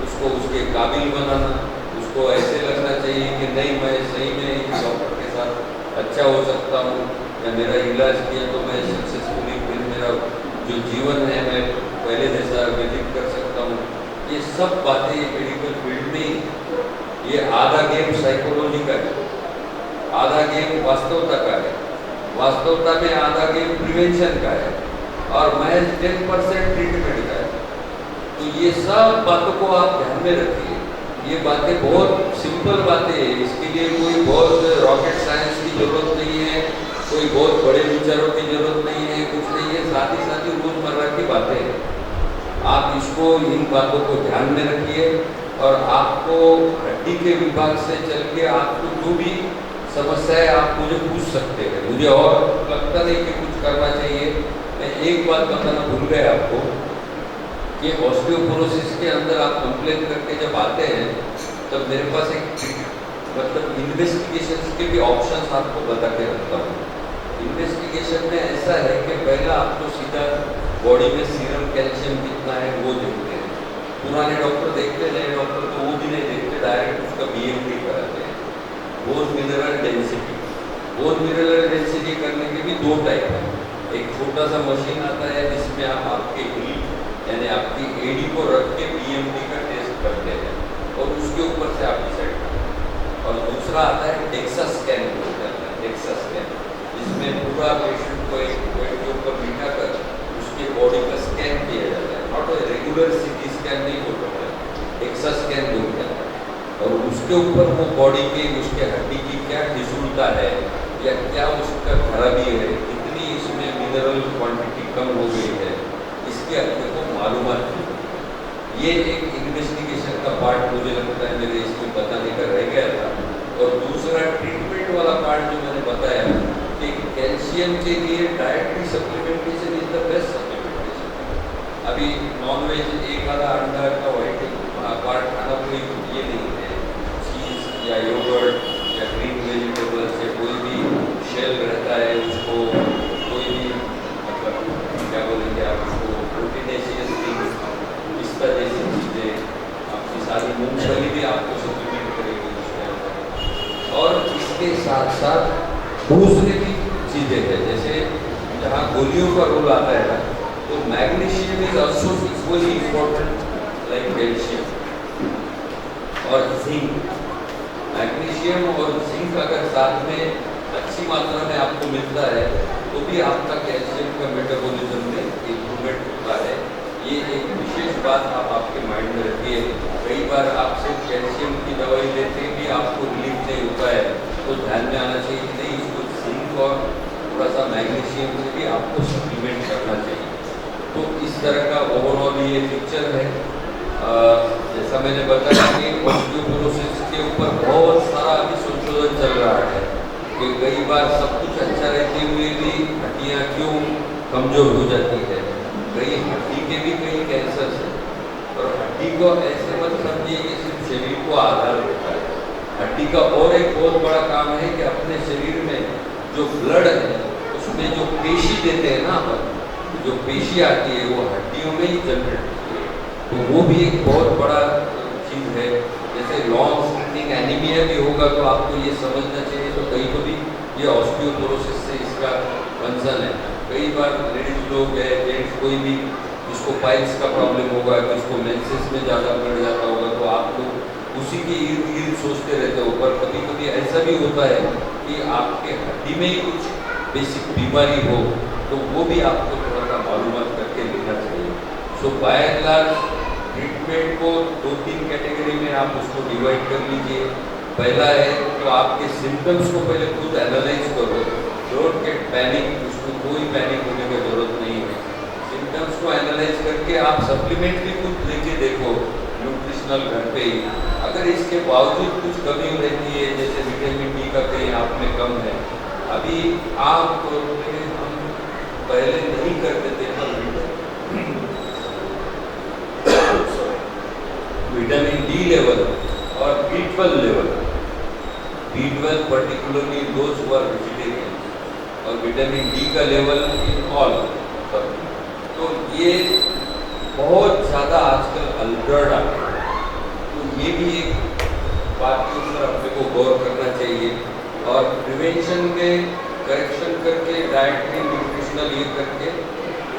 S5: उसको उसके काबिल बनाना, उसको ऐसे लगना चाहिए कि नहीं मैं सही में इस डॉक्टर के साथ अच्छा हो सकता हूँ या मेरा इलाज किया तो मैं सक्सेसफुली फिर मेरा जो जीवन है मैं पहले जैसा व्यतीत कर सकता हूँ। ये सब बातें मेडिकल फील्ड में ये आधा गेम साइकोलॉजी का है, आधा गेम वास्तवता का है, वास्तवता में आधा गेम प्रिवेंशन का है और महज 10% ट्रीटमेंट का है। तो ये सब बातों को आप ध्यान में रखिए। ये बातें बहुत सिंपल बातें हैं, इसके लिए कोई बहुत रॉकेट साइंस की जरूरत नहीं है, कोई बहुत बड़े विचारों की जरूरत नहीं है, कुछ नहीं है, साथ ही रोजमर्रा की बातें हैं। आप इसको इन बातों को ध्यान में रखिए और आपको हड्डी के विभाग से चल के आपको जो भी समस्या है आप मुझे पूछ सकते हैं। मुझे और लगता नहीं कि कुछ करना चाहिए। मैं एक बात बताना भूल गया आपको कि ऑस्टियोपोरोसिस के अंदर आप कंप्लेन करके जब आते हैं तब मेरे पास एक मतलब इन्वेस्टिगेशन के भी ऑप्शंस आपको बता के रखता हूँ। इन्वेस्टिगेशन में ऐसा है कि पहला आपको सीधा बॉडी में सीरम कैल्शियम कितना है वो देखते हैं। पुराने डॉक्टर देखते, नए डॉक्टर तो वो भी नहीं देखते, डायरेक्ट उसका BMD कराते हैं, bone mineral density. Bone mineral density करने के भी 2 टाइप है। एक छोटा सा मशीन आता है जिसमें आप आपके हील यानी आपकी एडी को रख के BMD का टेस्ट करते हैं और उसके ऊपर से आप डिसाइड करते हैं। और दूसरा आता है डेक्सा स्कैन बोलते हैं, डेक्सा स्कैन, जिसमें पूरा पेशेंट को एक वेट के ऊपर बिठा कर उसके बॉडी का स्कैन किया जाता है। Not a regular CT scan नहीं होता है, डेक्सा स्कैन बोलते हैं। और उसके ऊपर वो बॉडी के उसके हड्डी की क्या ठिसूलता है या क्या उसका खराबी है, कितनी इसमें मिनरल क्वांटिटी कम हो गई है, इसके अपने को मालूमात नहीं। ये एक इन्वेस्टिगेशन का पार्ट मुझे लगता है मेरे इसमें बताने का रह गया था। और दूसरा ट्रीटमेंट वाला पार्ट जो मैंने बताया कि कैल्शियम के लिए dietary supplementation is the best supplementation. अभी नॉनवेज एक आधा अंडा का व्हाइट पार्ट खाना कोई ये नहीं है, चीज़ या योगर्ट या ग्रीन वेजिटेबल्स या कोई भी शेल रहता है उसको कोई भी मतलब क्या बोलेंगे आप उसको प्रोटीनेशियस थिंग्स इस तरह जैसी चीज़ें आपकी सारी मूंगफली भी आपको सप्लीमेंट करेगी उसके अंदर। और इसके साथ साथ दूसरी भी चीज़ें हैं, जैसे जहाँ गोलियों का रोल आता है ना, तो magnesium is also equally important like calcium और जिंक। मैग्नीशियम और जिंक अगर साथ में अच्छी मात्रा में आपको मिलता है तो भी आपका कैल्शियम का मेटाबॉलिज्म में इम्प्रूवमेंट होता है। ये एक विशेष बात आप आपके माइंड में रखिए। कई बार आप सिर्फ कैल्शियम की दवाई लेते भी आपको रिलीफ नहीं होता है, तो ध्यान में आना चाहिए कि नहीं, इसको जिंक और थोड़ा सा मैग्नीशियम से भी आपको सप्लीमेंट करना चाहिए। तो इस तरह का ओवरऑल ये पिक्चर है। जैसा मैंने बताया कि ऑस्टियोपोरोसिस के ऊपर बहुत सारा अभी संशोधन चल रहा है कि कई बार सब कुछ अच्छा रहते हुए भी हड्डियाँ क्यों कमज़ोर हो जाती है। कई हड्डी के भी कई कैंसर है, और हड्डी को ऐसे मत समझिए कि सिर्फ शरीर को आधार देता है। हड्डी का और एक बहुत बड़ा काम है कि अपने शरीर में जो ब्लड है उसमें जो पेशी देते हैं ना अपन, जो पेशी आती है वो हड्डियों में ही जनरेट होती है, तो वो भी एक बहुत बड़ा चीज़ है। जैसे लॉन्ग स्टैंडिंग एनीमिया भी होगा तो आपको ये समझना चाहिए, तो कहीं तो भी ये ऑस्टियोपोरोसिस से इसका कंसर्न है। कई बार लेडीज लोग है, जेंट्स कोई भी जिसको पाइल्स का प्रॉब्लम होगा, जिसको मेंसेस में ज़्यादा बढ़ जाता होगा, तो आप लोग उसी के इर्द गिर्द सोचते रहते हो। पर कभी कभी ऐसा भी होता है कि आपके हड्डी में ही कुछ बेसिक बीमारी हो, तो वो भी आपको थोड़ा सा मालूमात करके लेना चाहिए। सो बाय एंड लार्ज ट्रीटमेंट को 2-3 कैटेगरी में आप उसको डिवाइड कर लीजिए। पहला है तो आपके सिम्टम्स को पहले खुद एनालाइज करो, डोंट गेट पैनिक, उसमें कोई पैनिक होने की जरूरत नहीं है। सिम्टम्स को एनालाइज करके आप सप्लीमेंट भी खुद लेके देखो न्यूट्रिशनल घर पे ही। अगर इसके बावजूद कुछ कमी रहती है, जैसे विटामिन डी का कहीं आप में कम है, अभी आम तौर पर हम पहले नहीं करते थे, पर विटामिन डी लेवल और B12 level, B12 particularly those who are vegetarian, और विटामिन डी का लेवल इन ऑल, तो ये बहुत ज़्यादा आजकल अल्टर्ड आ गया है। तो ये भी एक बात के ऊपर अपने को गौर करना चाहिए, और प्रिवेंशन में करेक्शन करके डाइटरी न्यूट्रिशनल ये करके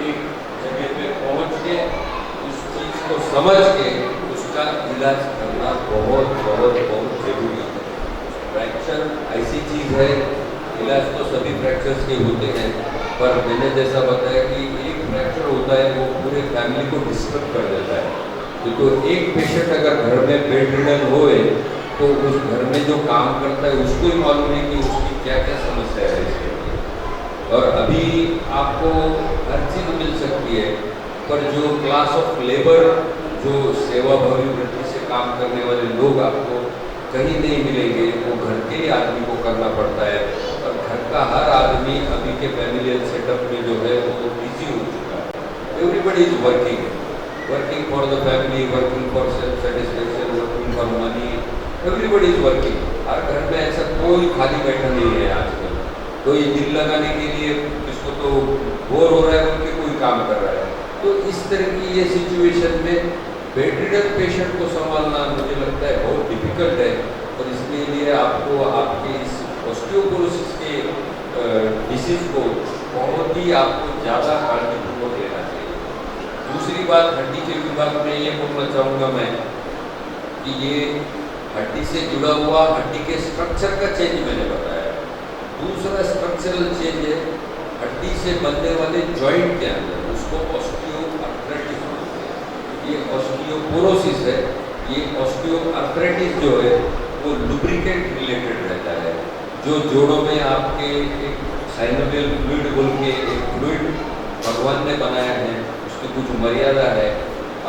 S5: एक जगह पे पहुँच के उस चीज़ को समझ के उसका इलाज करना बहुत बहुत बहुत जरूरी है। फ्रैक्चर ऐसी चीज़ है, इलाज तो सभी फ्रैक्चर्स के होते हैं, पर मैंने जैसा बताया कि एक फ्रैक्चर होता है वो पूरे फैमिली को डिस्टर्ब कर देता है। तो एक पेशेंट अगर घर में बेड रिडन होए तो उस घर में जो काम करता है उसको ही मालूम है कि उसकी क्या क्या समस्या है इसके लिए। और अभी आपको हर चीज़ मिल सकती है, पर जो क्लास ऑफ लेबर, जो सेवाभावी वृत्ति से काम करने वाले लोग आपको कहीं नहीं मिलेंगे, वो घर के ही आदमी को करना पड़ता है। और घर का हर आदमी अभी के फैमिलियल सेटअप में जो है वो बिजी हो चुका है। Everybody is working for the family, working for self satisfaction, working for money, everybody is working. हर घर में ऐसा कोई खाली बैठा नहीं है आजकल। तो ये दिल लगाने के लिए जिसको तो बोर हो रहा है उनके कोई काम कर रहा है। तो इस तरह की ये सिचुएशन में बेड रिडन पेशेंट को संभालना मुझे लगता है बहुत डिफिकल्ट है, और इसके लिए आपको आपके इस ऑस्टियोपोरोसिस के डिसीज को बहुत ही आपको ज़्यादा काळजीपूर्वक लेना चाहिए। दूसरी बात, हड्डी के विभाग में ये बोलना चाहूँगा मैं कि ये हड्डी से जुड़ा हुआ हड्डी के स्ट्रक्चर का चेंज मैंने बताया। दूसरा स्ट्रक्चरल चेंज है हड्डी से बनने वाले जॉइंट के अंदर, उसको ऑस्टियोआर्थराइटिस बोलते हैं। ये ऑस्टियोपोरोसिस है, ये ऑस्टियोआर्थराइटिस जो है वो लुब्रिकेंट रिलेटेड रहता है, जो जोड़ों में आपके एक साइनोवियल फ्लूइड बोल के एक फ्लूइड भगवान ने बनाया है, उसकी कुछ मर्यादा है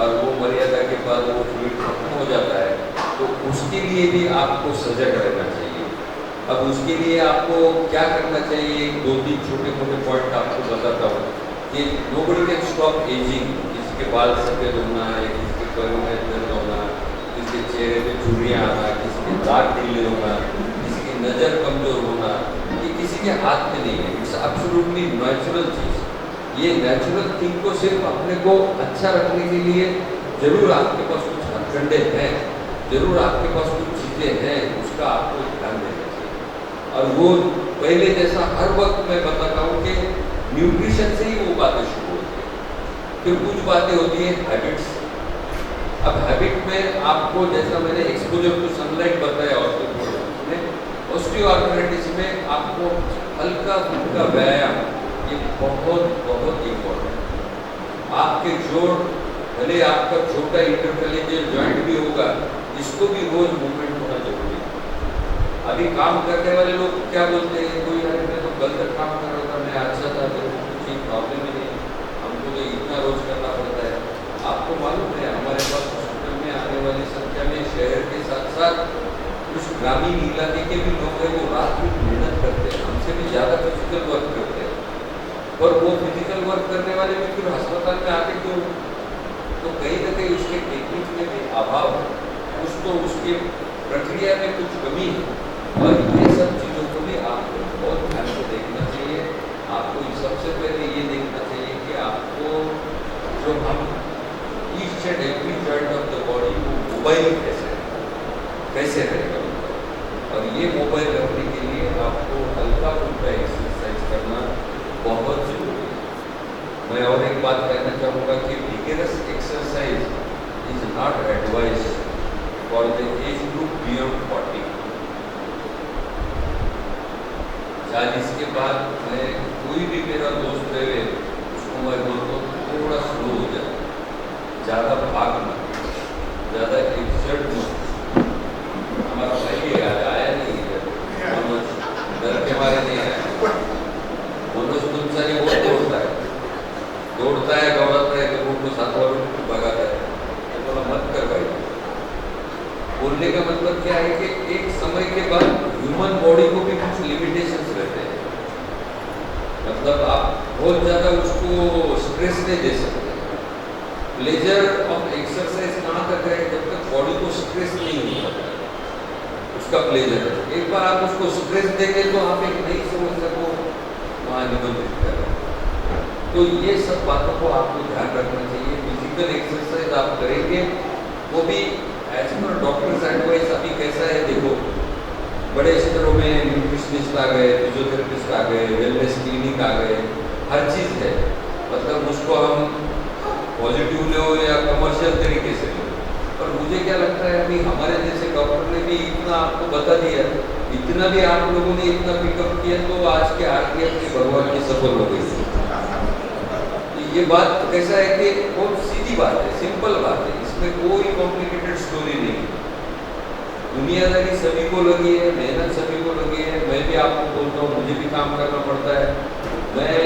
S5: और वो मर्यादा के बाद वो फ्लूइड खत्म हो जाता है, तो उसके लिए भी आपको सजग रहना चाहिए। अब उसके लिए आपको क्या करना चाहिए, 2-3 छोटे-छोटे पॉइंट आपको बताता हूँ कि नोबडी कैन स्टॉप एजिंग। किसी के बाल सफ़ेद होना है, किसी के पैरों में दर्द होना, किसी के चेहरे पे झुर्रियाँ आना, किसी के दांत ढीले होना, किसी की नज़र कमज़ोर होना, ये किसी के हाथ में नहीं है। इट्स एब्सोल्युटली नेचुरल चीज़। ये नेचुरल थिंग को सिर्फ अपने को अच्छा रखने के लिए जरूर आपके पास कुछ हथकंडे हैं, जरूर आपके पास कुछ चीज़ें हैं, उसका आपको ध्यान देना चाहिए। और वो पहले जैसा हर वक्त मैं बताता हूँ कि न्यूट्रिशन से ही वो बातें शुरू होती है। फिर कुछ बातें होती हैं हैबिट्स। अब हैबिट में आपको, जैसा मैंने एक्सपोजर टू सनलाइट बताया ऑस्टियोआर्थराइटिस में आपको हल्का फुल्का व्यायाम ये बहुत बहुत इम्पोर्टेंट है। आपके जोड़, भले आपका छोटा इंटरकॉलेजियल जॉइंट भी होगा, इसको भी रोज मूवमेंट होना जरूरी है। अभी काम करने वाले लोग क्या बोलते हैं, कोई अरे मैं तो गलत काम कर रहा था, मैं अच्छा था, तो कुछ प्रॉब्लम ही नहीं, हमको तो इतना रोज करना पड़ता है। आपको मालूम है हमारे पास हॉस्पिटल में आने वाली संख्या में शहर के साथ साथ कुछ ग्रामीण इलाके के भी लोग हैं, वो रात में मेहनत करते हैं, हमसे भी ज़्यादा फिजिकल वर्क करते हैं, और वो फिजिकल वर्क करने वाले भी फिर अस्पताल में आते क्यों, तो कहीं ना कहीं उसके टेक्निक में भी अभाव है, कुछ तो उसके प्रक्रिया में कुछ कमी है। और ये सब चीज़ों को भी आपको बहुत ध्यान से देखना चाहिए। आपको सबसे पहले ये देखना चाहिए कि आपको जो हम each and every joint of the body को मोबाइल कैसे रहेगा, और ये मोबाइल रखने के लिए आपको हल्का फुल्का एक्सरसाइज करना बहुत जरूरी है। मैं और एक बात कहना चाहूँगा कि vigorous exercise is not advise for the age group beyond 40। 40 के बाद मैं कोई भी मेरा दोस्त रहे उसको मैं बोलता हूँ थोड़ा स्लो हो जाए, ज़्यादा भाग मत, ज़्यादा एक्सर्ट मत। हमारा भाई आया नहीं है, मनोज डर के मारे नहीं आया। मनोज तुमसारी बहुत दौड़ता है, दौड़ता है, दौड़ाता है, लोगों को साथ वालों को भगाता है, तो बोला मत कर भाई। बोलने का मतलब क्या है कि एक समय के बाद ह्यूमन बॉडी को भी कुछ लिमिटेशंस रहते हैं, मतलब आप बहुत ज़्यादा उसको स्ट्रेस नहीं दे सकते। प्लेजर ऑफ एक्सरसाइज कहाँ तक है, जब तक बॉडी को स्ट्रेस नहीं होता उसका प्लेजर है। एक बार आप उसको स्ट्रेस देंगे तो आप एक नई समस्या को वहाँ निबंधित कर रहे हैं। तो ये सब बातों को आपको ध्यान रखना चाहिए। फिजिकल एक्सरसाइज आप करेंगे वो भी एज पर डॉक्टर्स एडवाइस। अभी कैसा है देखो, बड़े शहरों में न्यूट्रिशनिस्ट आ गए, फिजियोथेरेपिस्ट आ गए, वेलनेस क्लिनिक आ गए, हर चीज़ है। मतलब उसको हम पॉजिटिव लो या कमर्शियल तरीके से लो, पर मुझे क्या लगता है अभी हमारे जैसे डॉक्टर ने भी इतना आपको बता दिया, इतना भी आप लोगों ने इतना पिकअप किया, तो आज के आरटीएफ की भगवान की सफल हो गई। तो ये बात कैसा है कि बहुत सीधी बात है, सिंपल बात है, इसमें कोई कॉम्प्लिकेटेड स्टोरी नहीं है। दुनियादारी सभी को लगी है, मेहनत सभी को लगी है। मैं भी आपको बोलता हूँ, मुझे भी काम करना पड़ता है। मैं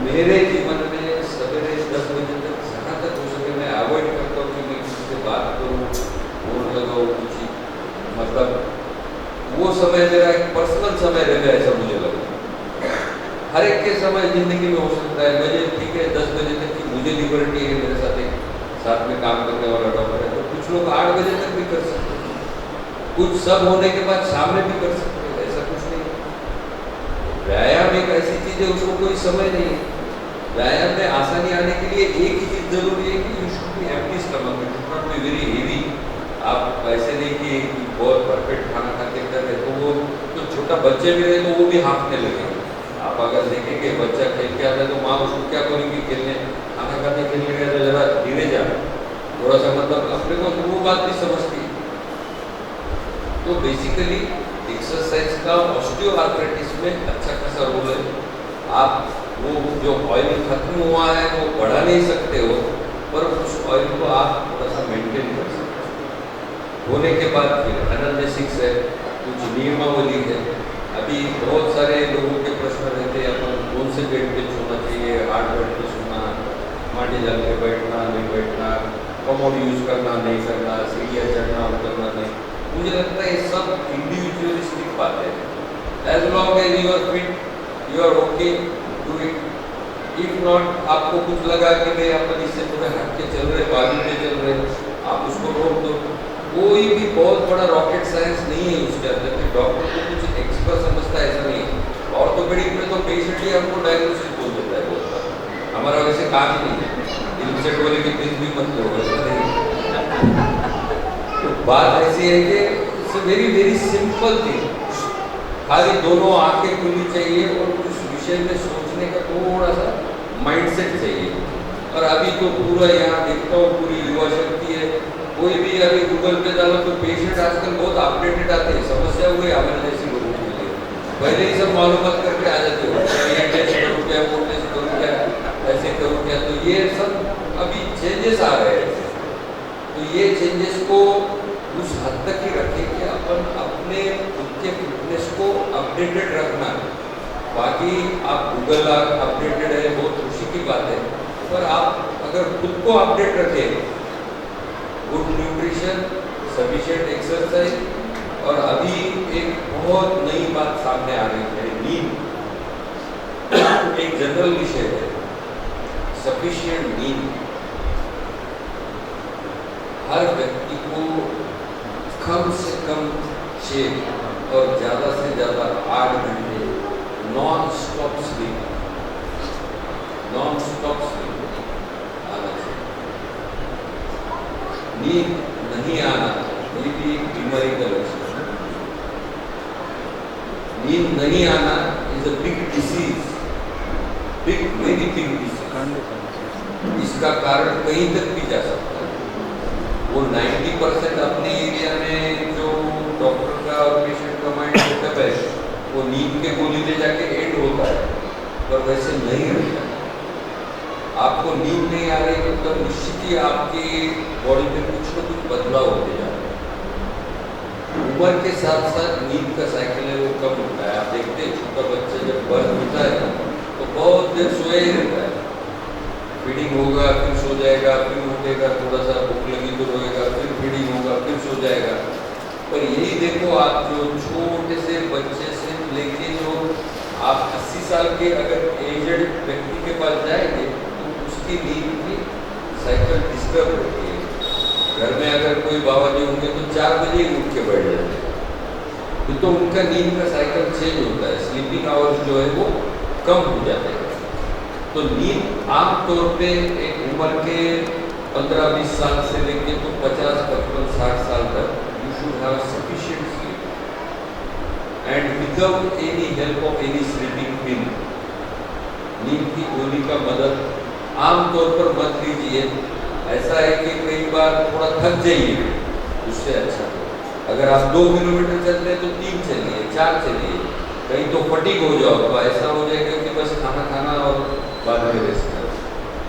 S5: मेरे जीवन में सवेरे 10 बजे तक जहाँ तक हो सके मैं अवॉइड करता हूँ कि मैं किसी से बात करूँ, फोन लगाऊँ, कुछ मतलब वो समय मेरा एक पर्सनल समय रह गया, ऐसा मुझे लगता है। हर एक के समय जिंदगी में हो सकता है। मुझे ठीक है 10 बजे तक की मुझे लिबर्टी है, मेरे साथ एक साथ में काम करने वाला डॉक्टर है, तो कुछ लोग 8 बजे तक भी कर सकते हैं, कुछ सब होने के बाद शाम में भी कर सकते हैं, ऐसा कुछ नहीं। व्यायाम एक ऐसी चीज़ है, उसको कोई समय नहीं है। व्यायाम में आसानी आने के लिए एक ही चीज़ जरूरी है कि you should be empty stomach, it should not be very heavy. आप ऐसे नहीं कि बहुत परफेक्ट खाना खाते कर रहे, तो वो तो छोटा बच्चे भी रहे तो वो भी हाँफने लगेंगे। आप अगर देखेंगे बच्चा खेल के आता है तो माँ उसको क्या करेगी, खेलने खाना खाते खेलने गया तो जरा धीरे जा, थोड़ा सा मतलब अपने को वो बात भी समझती है। तो बेसिकली एक्सरसाइज का ऑस्टियोआर्थराइटिस में अच्छा खासा रोल है। आप वो जो ऑयल खत्म हुआ है वो बढ़ा नहीं सकते हो, पर उस ऑयल को आप थोड़ा सा मेंटेन कर सकते हो। होने के बाद फिर एनालिसिस है, कुछ नियमावली है, अभी बहुत सारे लोगों के प्रश्न रहते हैं, अपन कौन से बेड पे सोना चाहिए, हार्ड बेड पे सोना, माटी डाल के बैठना नहीं बैठना, कमोड यूज करना नहीं करना, सीढ़ियाँ चढ़ना उतरना नहीं। मुझे लगता है ये सब इंडिविजुअलिस्टिक बातें हैं। As long as you are fit, you are okay, do it. If not, आपको कुछ लगा कि नहीं अपन इससे थोड़े हट के चल रहे, बाजू में चल रहे, आप उसको रोक दो। कोई भी बहुत बड़ा रॉकेट साइंस नहीं है उसके अंदर कि डॉक्टर को कुछ एक्सपर्ट समझता है, ऐसा नहीं है। ऑर्थोपेडिक में तो पेशेंट ही हमको डायग्नोसिस बोल देता है बहुत बार। हमारा वैसे काम ही नहीं है, इनसेट वाले की दिन भी मत लो, ऐसा नहीं। तो बात ऐसी है कि it's a very very simple thing. खाली दोनों आंखें खुलनी चाहिए और उस विषय में सोचने का थोड़ा सा माइंडसेट चाहिए। और अभी तो पूरा यहाँ देखता हूँ पूरी युवा शक्ति है। कोई भी अभी गूगल पे डालो तो पेशेंट आजकल बहुत अपडेटेड आते हैं। समस्या हुई हमारे जैसे लोगों के लिए पहले ही सब मालूमात करके आ जाते हो, ये टेस्ट करूँ क्या, वो टेस्ट करूँ क्या, ऐसे करूँ क्या। तो ये सब अभी चेंजेस आ रहे हैं। तो ये चेंजेस को उस हद तक ही रखें कि अपन अपने खुद के फिटनेस को अपडेटेड रखना। बाकी आप गूगल अपडेटेड है, बहुत खुशी की बात है, पर आप अगर खुद को अपडेट रखें, गुड न्यूट्रिशन, सफिशिएंट एक्सरसाइज, और अभी एक बहुत नई बात सामने आ रही है, नींद। एक जनरल विषय है, सफिशिएंट नींद। हर व्यक्ति को कम से कम 6 और ज़्यादा से ज़्यादा 8 घंटे नॉन स्टॉप स्लीप आना चाहिए। नींद नहीं आना ये भी एक बीमारी का लक्षण है। नींद नहीं आना is a big disease, big very big disease. इसका कारण कहीं तक भी जा सकता है। वो 90% अपने एरिया में जो डॉक्टर का और पेशेंट का माइंड सेटअप है वो नींद के गोली ले जाके एंड होता है, पर वैसे नहीं रहता। आपको नींद नहीं आ रही तो निश्चित ही आपकी बॉडी में कुछ न कुछ बदलाव होते जा रहे हैं। उम्र के साथ साथ नींद का साइकिल है वो कम होता है। आप देखते हैं छोटा बच्चा जब बर्थ होता है तो बहुत देर सोया ही रहता है। फीडिंग होगा फिर सो जाएगा, फिर उठेगा, थोड़ा सा भूख लगी तो रोएगा, फिर फीडिंग होगा फिर सो जाएगा। पर यही देखो आप जो छोटे से बच्चे से लेके जो आप 80 साल के अगर एजेड व्यक्ति के पास जाएंगे तो उसकी नींद की साइकिल डिस्टर्ब होती है। घर में अगर कोई बाबा जी होंगे तो 4 बजे ही उठ के बैठ जाते हैं, तो उनका नींद का साइकिल चेंज होता है, स्लीपिंग आवर्स जो है वो कम हो जाते हैं। तो नींद आमतौर पे एक उम्र के 15-20 साल से लेके तो 50-55-60 साल तक you should have sufficient sleep and without any help of any sleeping pill. नींद की गोली का मदद आमतौर पर मत लीजिए। ऐसा है कि कई बार थोड़ा थक जाइए, उससे अच्छा अगर आप 2 किलोमीटर चलते हैं तो 3 चलिए, 4 चलिए। कहीं तो फटीग हो जाओ तो ऐसा हो जाएगा कि बस खाना खाना और बाद में रेस्ट करो।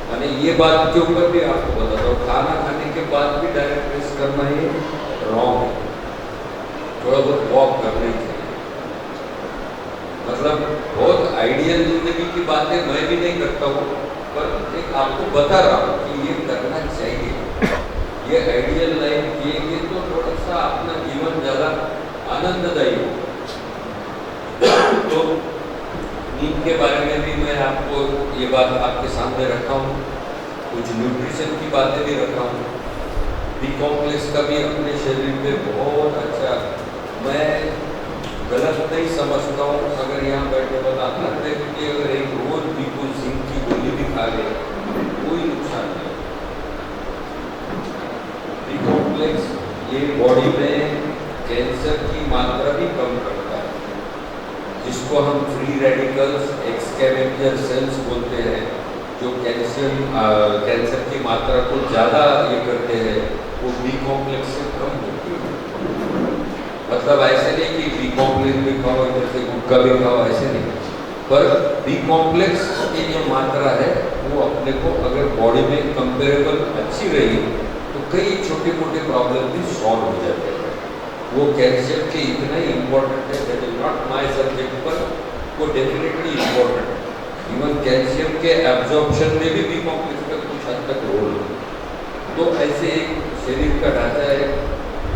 S5: मैंने ये बात के ऊपर भी आपको बताता हूँ, खाना खाने के बाद भी डायरेक्ट रेस्ट करना ये रॉन्ग है। थोड़ा बहुत वॉक करना ही चाहिए। मतलब बहुत आइडियल जिंदगी की बातें मैं भी नहीं करता हूँ, पर एक आपको बता रहा हूँ कि ये करना चाहिए। ये आइडियल लाइफ जिएंगे तो थोड़ा सा अपना जीवन ज़्यादा आनंददायी हो। तो नींद के बारे में भी मैं आपको ये बात आपके सामने रखा हूँ, कुछ न्यूट्रिशन की बातें भी रखा हूँ। बी कॉम्प्लेक्स का भी अपने शरीर पे बहुत अच्छा, मैं गलत नहीं समझता हूँ। अगर यहाँ बैठे बताना कि अगर एक रोज बिल्कुल जिंक की गोली भी खा ले कोई नुकसान नहीं। बी कॉम्प्लेक्स ये बॉडी में कैंसर की मात्रा भी कम करता है, जिसको हम फ्री रेडिकल्स एक्सकैवेंजर सेल्स बोलते हैं, जो कैंसर की मात्रा को ज़्यादा ये करते हैं, वो बी कॉम्प्लेक्स से कम होती है। मतलब ऐसे नहीं कि बी कॉम्प्लेक्स भी खाओ, इधर से गुटखा भी खाओ, ऐसे नहीं। पर बी कॉम्प्लेक्स की जो मात्रा है वो अपने को अगर बॉडी में कंपेरेबल अच्छी रही तो कई छोटे मोटे प्रॉब्लम भी सॉल्व हो जाते हैं। वो कैल्शियम के इतना ही इम्पोर्टेंट है, that is not my subject, पर वो डेफिनेटली इम्पोर्टेंट है। इवन कैल्शियम के एब्जॉर्प्शन में भी बी कॉम्प्लेक्स का कुछ हद तक रोल है। तो ऐसे एक शरीर का ढांचा है।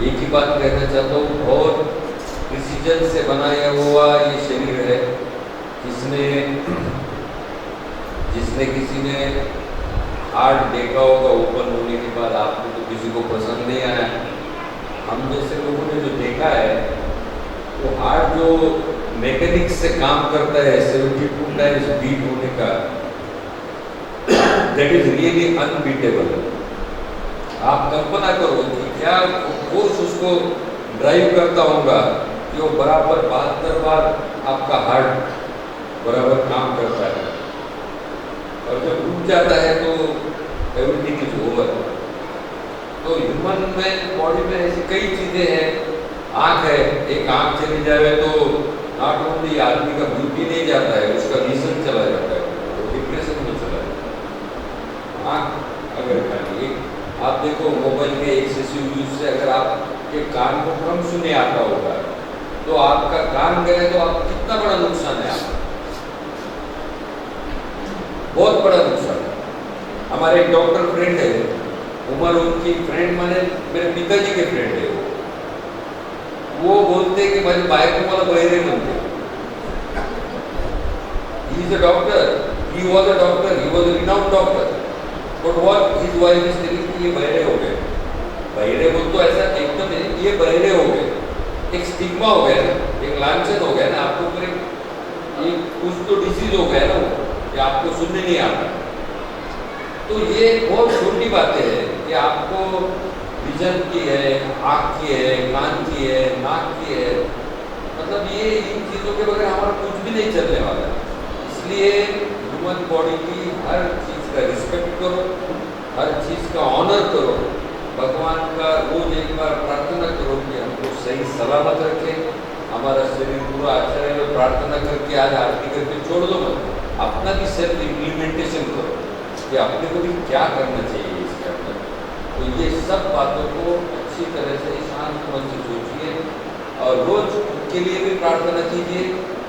S5: एक ही बात कहना चाहता हूँ, बहुत प्रिसीजन से बनाया हुआ ये शरीर है। जिसने किसी ने हार्ट देखा होगा ओपन होने के बाद, आपको तो किसी को पसंद नहीं आया। हम जैसे लोगों ने जो देखा है, वो हार्ट जो मैकेनिक्स से काम करता है 72 टाइम्स बीट होने का, दैट इज रियली अनबीटेबल। आप कल्पना करो कि क्या फोर्स उसको ड्राइव करता होगा कि वो बराबर 72 बार आपका हार्ट बराबर काम करता है, और जब रुक जाता है तो एवरीथिंग इज ओवर। तो ह्यूमन में बॉडी में ऐसी कई चीज़ें हैं। आँख है, एक आँख चली जाए तो नॉट ओनली आदमी का ब्यूटी नहीं जाता है, उसका विजन चला जाता है, तो डिप्रेशन में चला जाता है। आँख अगर खाली आप देखो, मोबाइल के एक्सेसिव यूज से अगर आपके कान को कम सुने आता होगा, तो आपका कान गए तो आप कितना बड़ा नुकसान है आपका, बहुत बड़ा नुकसान है। हमारे एक डॉक्टर फ्रेंड है, उमर उनकी फ्रेंड माने मेरे पिताजी के फ्रेंड है, वो बोलते हैं कि माझी बायको मला बहिरे म्हणते। He is a doctor, he was a doctor, he was a renowned doctor, but what his wife is telling कि ये बहरे हो गए। बहरे बोल तो ऐसा एकदम नहीं, ये बहरे हो गए, एक स्टिग्मा हो गया ना, एक लांछन हो गया ना आपके ऊपर, एक कुछ तो डिसीज हो गया ना वो, कि आपको सुनने नहीं आता। तो ये बहुत छोटी बातें हैं कि आपको विजन की है, आँख की है, कान की है, नाक की है, मतलब ये इन चीज़ों के बगैर हमारा कुछ भी नहीं चलने वाला है। इसलिए ह्यूमन बॉडी की हर चीज़ का रिस्पेक्ट करो, हर चीज़ का ऑनर करो। भगवान का रोज एक बार प्रार्थना करो कि हमको सही सलामत रखें, हमारा शरीर पूरा अच्छा रहे। प्रार्थना करके आज आरती करके छोड़ दो मत, अपना भी सेल्फ इम्प्लीमेंटेशन करो कि अपने को भी क्या करना चाहिए इसके अंदर। तो ये सब बातों को अच्छी तरह से शांत मन से सोचिए, और रोज के लिए भी प्रार्थना कीजिए।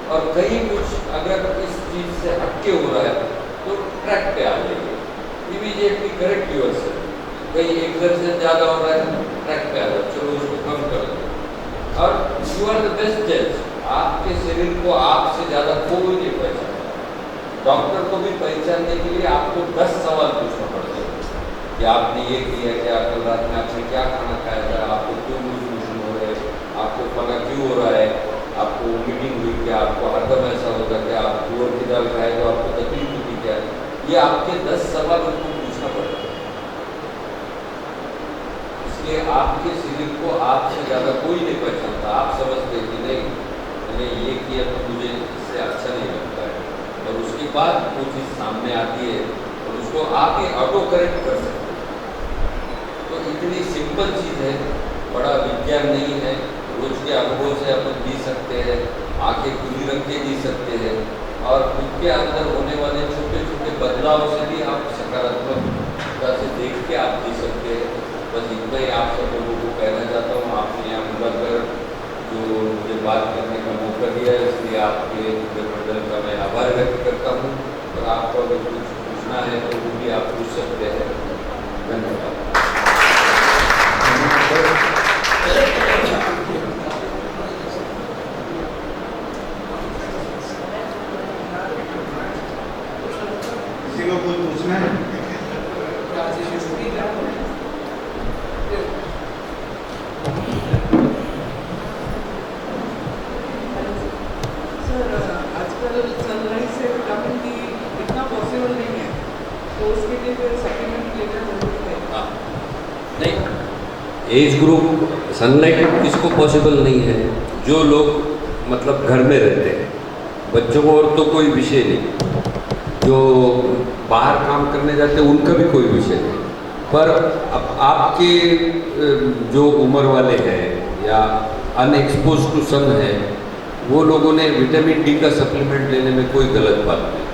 S5: और कहीं कुछ अगर इस चीज़ से हटके हो रहा है तो ट्रैक पे आ जाइए, इमीडिएटली करेक्ट योरसेल्फ। कहीं एक्सरसाइज ज़्यादा हो रहा है, ट्रैक पे आ जाओ, चलो उसको कम कर दो। और यू आर द बेस्ट जज, आपके शरीर को आपसे ज़्यादा कोई नहीं पहचानता। डॉक्टर को भी पहचानने के लिए आपको 10 सवाल पूछना पड़ता है कि आपने ये किया क्या, कल रात में आपने क्या खाना खाया था, आपको क्यों लूज मोशन हो रहे हैं, आपको फला क्यों हो रहा है, आपको मीटिंग हुई क्या, आपको हरदम ऐसा होता क्या, आप तुअर की दाल खाए तो आपको तकलीफ होती क्या। ये आपके 10 सवाल उनको पूछना पड़ता है। इसलिए आपके शरीर को आपसे ज़्यादा कोई नहीं पहचानता। आप समझते कि नहीं मैंने ये किया तो मुझे इससे अच्छा नहीं लगता है, और उसके बाद वो चीज़ सामने आती है और उसको आप ही ऑटो करेक्ट कर सकते हैं। तो इतनी सिंपल चीज़ है, बड़ा विज्ञान नहीं है, रोज के अनुभव से अपन जी सकते हैं, आंखें खुली रख के जी सकते हैं, और खुद के अंदर होने वाले छोटे छोटे बदलाव से भी आप सकारात्मकता से देख के आप जी सकते हैं। बस इतना ही आप सब लोगों को कहना चाहता हूँ। आपने यहाँ बुलाकर जो मुझे बात करने का मौका दिया है, इसलिए आपके मंडल का मैं आभार व्यक्त करता हूँ। और आपको अगर कुछ पूछना है तो वो भी आप पूछ सकते हैं। धन्यवाद।
S4: किसी को कुछ पूछना है?
S6: आजकल सनलाइट से विटामिन डी इतना पॉसिबल नहीं है, तो उसके लिए फिर सप्लीमेंट लेना जरूरी है।
S5: नहीं, एज ग्रुप सनलाइट किसको पॉसिबल नहीं है? जो लोग मतलब घर में रहते हैं, बच्चों को और तो कोई विषय नहीं, जो बाहर काम करने जाते हैं उनका भी कोई विषय नहीं। पर अब आपके जो उम्र वाले हैं या अनएक्सपोज टू सन है, वो लोगों ने विटामिन डी का सप्लीमेंट लेने में कोई गलत बात नहीं।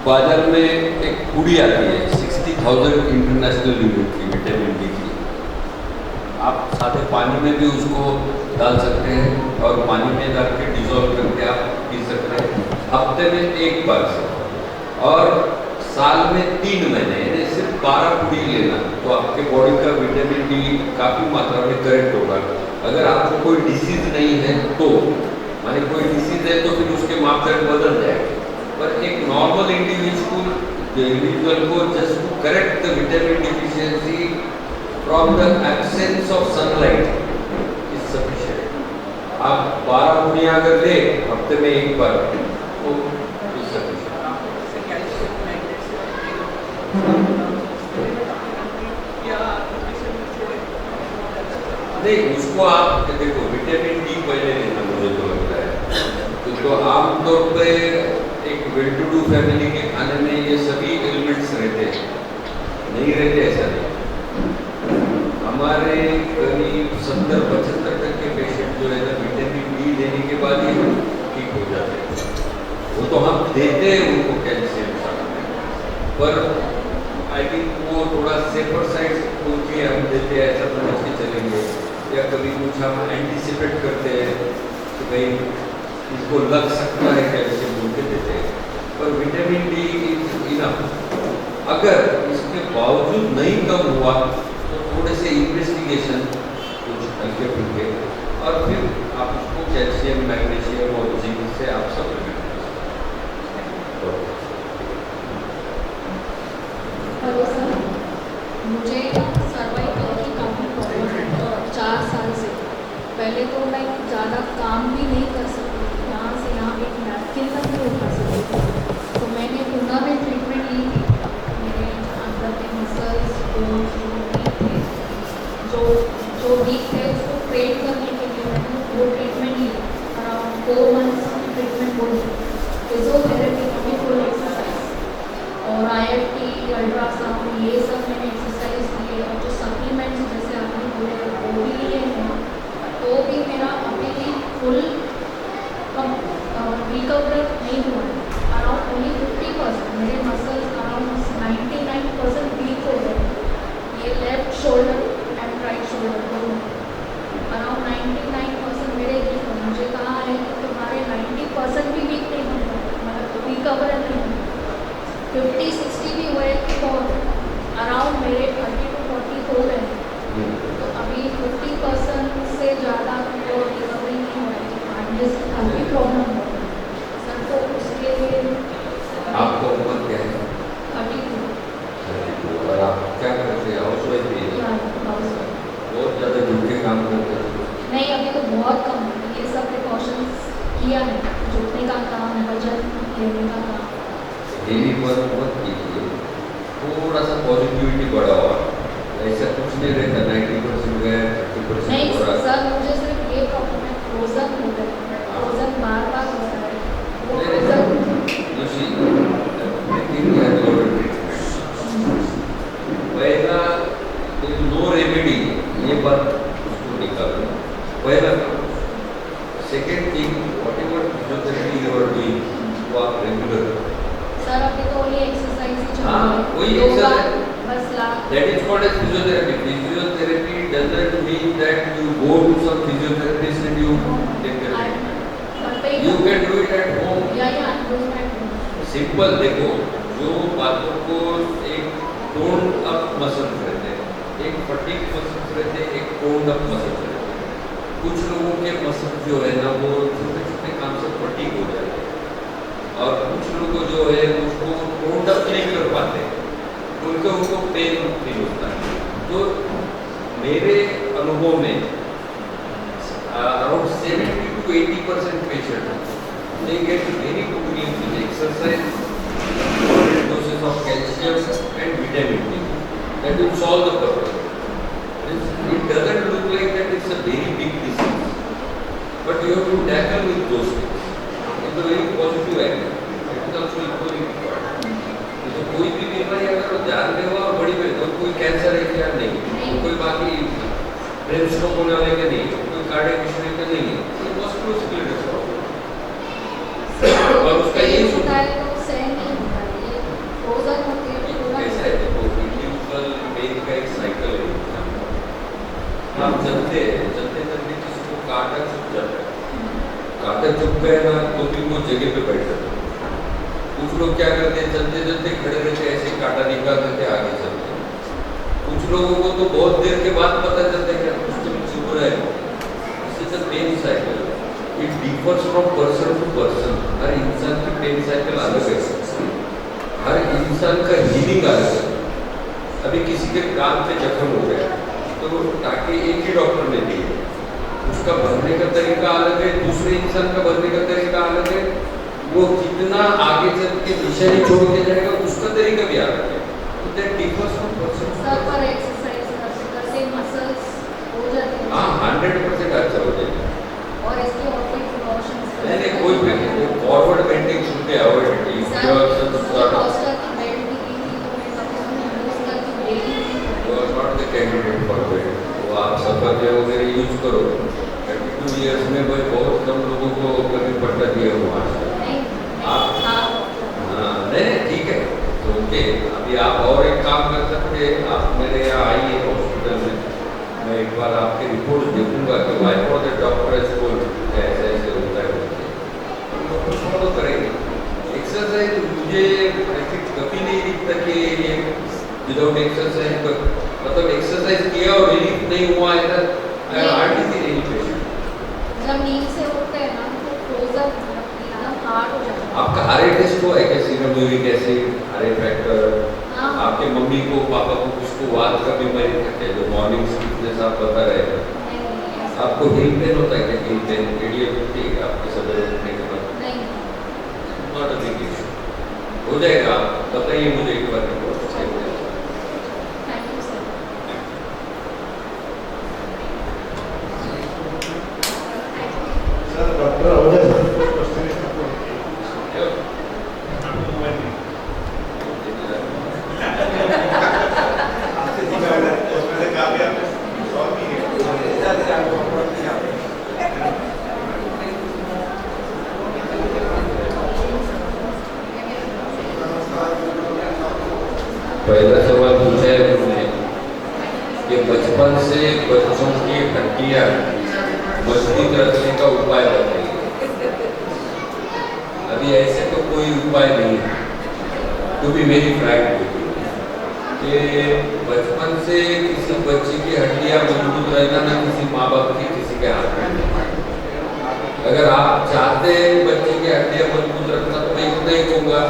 S5: बाजार में एक पुड़ी आती है 60,000 इंटरनेशनल यूनिट की विटामिन डी की। आप सादे पानी में भी उसको डाल सकते हैं और पानी में डाल के डिजोल्व करके आप पी सकते हैं हफ्ते में 1 बार से, और साल में 3 महीने, यानी सिर्फ 12 पूरी लेना, तो आपके बॉडी का विटामिन डी काफ़ी मात्रा में करेक्ट होगा। अगर आपको कोई डिसीज नहीं है तो, माने कोई डिसीज है तो फिर उसके मापदंड बदल जाएंगे, पर एक नॉर्मल इंडिविजुअल को just to correct the vitamin deficiency from the absence of sunlight is sufficient. आप 12 पूरियां अगर ले हफ्ते में 1 बार तो इज सफिशिएंट।
S6: से कैल्शियम मैग्नीशियम या
S5: नहीं, उसको आप देखो विटामिन डी पहले लेना, मुझे तो लगता है तो आमतौर पे एक वेल टू डू फैमिली के खाने में ये सभी एलिमेंट्स रहते हैं, नहीं रहते ऐसा नहीं। हमारे करीब 70-75% पेशेंट जो है ना विटामिन डी लेने के बाद ही ठीक हो जाते हैं। वो तो हम देते हैं उनको कैल्शियम खाना में, पर आई थिंक वो थोड़ा सेफर साइड उनकी हम देते हैं ऐसा समझ के चलेंगे, या कभी कुछ हम एंटिसिपेट करते हैं कि भाई इसको लग सकता है कैल्शियम उनके देते हैं, पर विटामिन डी इज इनफ। अगर इसके बावजूद नहीं कम हुआ तो थोड़े से इन्वेस्टिगेशन कुछ हल्के फुल्के, और फिर आप उसको कैल्शियम मैग्नीशियम और जिंक से आप सप्लीमेंट कर सकते।
S7: हेलो सर, मुझे सर्वाइकल की काफ़ी प्रॉब्लम है 4 साल से। पहले तो मैं ज़्यादा काम भी नहीं कर सकती, यहाँ से यहाँ एक नैपकिन तक नहीं उठा सकती थी। तो मैंने पूना में ट्रीटमेंट ली थी, मेरे अंदर के मसल्स जो वीक थे उसको ट्रेन करने के लिए मैंने वो ट्रीटमेंट ली। अराउंड 4 मंथ्स की ट्रीटमेंट हो गई, फिजियोथेरेपी की फुल एक्सरसाइज और IFT, अल्ट्रासाउंड, ये सब मैंने एक्सरसाइज लिए, और जो सप्लीमेंट्स जैसे आपने बोले वो भी लिए हैं, तो भी मेरा अभी भी फुल रिकवर नहीं हुआ है। अराउंड ओनली 50%, मेरे मसल्स अराउंड 99% वीक हो गए। ये left shoulder and right shoulder दोनों अराउंड 99% मेरे वीक हो। मुझे कहा है कि तुम्हारे 90% भी वीक नहीं होगा, मतलब रिकवर नहीं होगा। 50-60 भी हुए कि बहुत अराउंड मेरे 30-40 हो गए, तो अभी 50% से ज़्यादा तो रिकवरी नहीं हो रही है, काफ़ी प्रॉब्लम हो रही है सर। तो उसके लिए
S5: आपको उम्र क्या है?
S7: 32
S5: और आप क्या करते हैं? हाउस वाइफ भी है? बहुत ज़्यादा झूठे काम करते हैं?
S7: नहीं, अभी तो बहुत कम है। ये सब प्रिकॉशंस किया है, जुटने का काम, वजन लेने का काम।
S5: डेली वर्क मत कीजिए, थोड़ा सा पॉजिटिविटी बढ़ाओ। ऐसा कुछ नहीं रहता 90% गया 30%
S7: नहीं
S5: हो रहा है।
S7: सर, मुझे सिर्फ ये प्रॉब्लम है, फ्रोजन हो गया है, फ्रोजन बार हो रहा है, वो
S5: नहीं,
S7: frozen.
S5: you see, everything has got a treatment. पहला नो रेमेडी, ये बात उसको निकालो पहला। Second thing, whatever physiotherapy you are doing वो आप रेगुलर।
S7: सर अभी तो ये एक्सरसाइज ही चल
S5: हाँ,
S7: रही है,
S5: वही
S7: योगा
S5: exercise।
S7: बस
S5: That is called as physiotherapy. Physiotherapy doesn't mean that you go to some physiotherapist and you take care of it. You can do it at home. Simple देखो, जो बातों को एक टोन अप मसल्स रहते हैं, एक fatigue muscles रहते हैं, एक टोन अप मसल्स रहते हैं। कुछ लोगों के मसल्स जो है ना वो छोटे छोटे काम से फटीग हो जाते हैं, और कुछ लोगों जो है उसको टोन अप नहीं कर पाते, उनको पेन फील होता है। तो मेरे अनुभव में around 70 to 80% patient they get very good relief with exercise, moderate doses of calcium and vitamin D. That will solve the problem. It doesn't look like that it's a very big disease, but you have to tackle with those things. It's a very positive angle. It is also equally important. तो कोई भी बीमारी अगर ध्यान में हुआ बड़ी में, तो कोई कैंसर है क्या? नहीं। कोई बाकी ब्रेन स्ट्रोक होने वाले के नहीं, कोई कार्डियक इश्यू का नहीं है, कोई मस्कुलोस्केलेटल प्रॉब्लम। और उसका यही
S7: होता है तो सहन नहीं होता है, ये फ्रोजन होती है पूरा।
S5: कैसा है, देखो इंडिविजुअल पेन का एक साइकिल है। आप चलते चलते चलते किसी को कांटा चुभ जाता है, कांटा चुभ गए ना तो भी वो जगह पे बैठ जाते हैं। कुछ लोग क्या करते हैं, चलते चलते खड़े रहते ऐसे कांटा निकाल देते आगे चलते हैं। कुछ लोगों को तो बहुत देर के बाद पता चलता है कि कुछ तो चुभ रहा है। This is a pain cycle, it differs from person to person. हर इंसान की पेन साइकिल अलग है, हर इंसान का हीलिंग अलग है। अभी किसी के कान पे जख्म हो गया तो टाके एक ही डॉक्टर ने दिए, उसका भरने का तरीका अलग है, दूसरे इंसान का भरने का तरीका अलग है। वो कितना आगे चल के निशानी छोड़ के जाएगा उसका तरीका भी अलग है। तो that differs from person.
S7: Sir पर एक्सरसाइज करते मसल्स हो जाते हैं।
S5: हाँ 100% अच्छा हो जाएगा।
S7: और इसके और कोई प्रिकॉशंस?
S5: नहीं कोई forward bending should be avoided. If you are
S7: hostel की बेल्ट भी की थी तो मैं कभी हॉस्टल की बेल्ट नहीं
S5: you are not the candidate for belt. वो आप सफर में वगैरह यूज करो। 32 ईयर्स में भाई बहुत कम लोगों को कभी पट्टा दिया हुआ है। आप हाँ नहीं ठीक है तो ओके। अभी आप और एक काम कर सकते हैं, आप मेरे यहाँ आइए हॉस्पिटल में, मैं एक बार आपकी रिपोर्ट देखूंगा कि वाई फॉर द डॉक्टर ऐसे ऐसे होता है, फॉलो करेंगे। एक्सरसाइज मुझे कभी नहीं दिखता कि ये विदाउट एक्सरसाइज मतलब एक्सरसाइज किया और रिलीफ नहीं हुआ है
S7: जब नींद से उठते हैं ना तो क्लोजअप एकदम हार्ड हो जाता है।
S5: आपका आरए टेस्ट हुआ है क्या? Serum uric acid, RA factor?
S7: हाँ।
S5: आपके मम्मी को पापा को किसको वात का बीमारी है जो मॉर्निंग स्टिफनेस आप बता रहे हैं? आपको हिल पेन होता है क्या? हिल पेन एडियोपैथी आपके सदर उठने के बाद?
S7: नहीं।
S5: नॉट अ बिग इशू, हो जाएगा। आप बताइए मुझे एक बार रिपोर्ट चाहिए।
S7: Thank you sir.
S1: Sir doctor Awadhe sir
S5: पहला सवाल पूछा है उन्होंने कि बचपन से बच्चों की हड्डियां मजबूत रखने का उपाय बताइए। अभी ऐसे तो कोई उपाय नहीं है, तो भी मेरी फ्रैंक कि बचपन से किसी बच्चे की हड्डियां मजबूत रहना ना किसी माँ बाप की किसी के हाथ में। अगर आप चाहते हैं बच्चे की हड्डियां मजबूत रखना तो मैं इतना ही कहूँगा,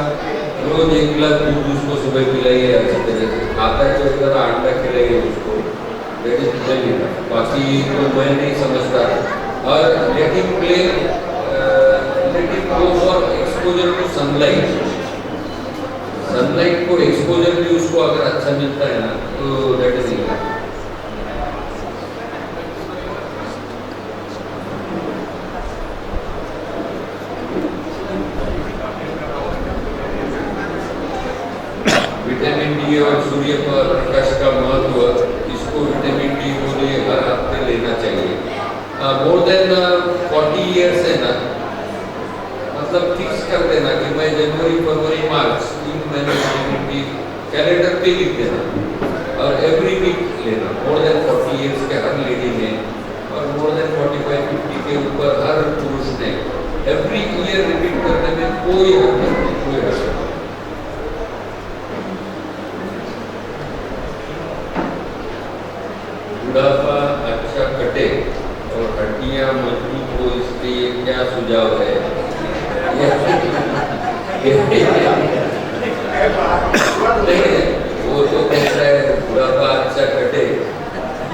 S5: रोज 1 गिलास दूध उसको सुबह पिलाइए, अच्छी तरह से खाता है तो इतना अंडा खिलाइए उसको, दैट इज नहीं। बाकी तो मैं नहीं समझता। और let him play, let him go for exposure to sunlight. Sunlight को एक्सपोजर भी उसको अगर अच्छा मिलता है ना तो that is enough. Vitamin D और सूर्य प्रकाश का महत्व, इसको विटामिन डी को लिए हर हफ्ते लेना चाहिए। मोर देन 40 ईयर्स है ना, मतलब फिक्स कर देना कि मैं जनवरी फरवरी मार्च 3 महीने विटामिन डी कैलेंडर पे लिख देना और एवरी वीक लेना। मोर देन 40 ईयर्स के हर लेडी ने और मोर देन 45-50 के ऊपर हर पुरुष ने एवरी ईयर रिपीट करने में कोई हर्ज नहीं, कोई हर्ज नहीं। बुढ़ापा अच्छा कटे और हड्डियां मजबूत हो, इसलिए क्या सुझाव है? वो तो कहता है बुढ़ापा अच्छा कटे,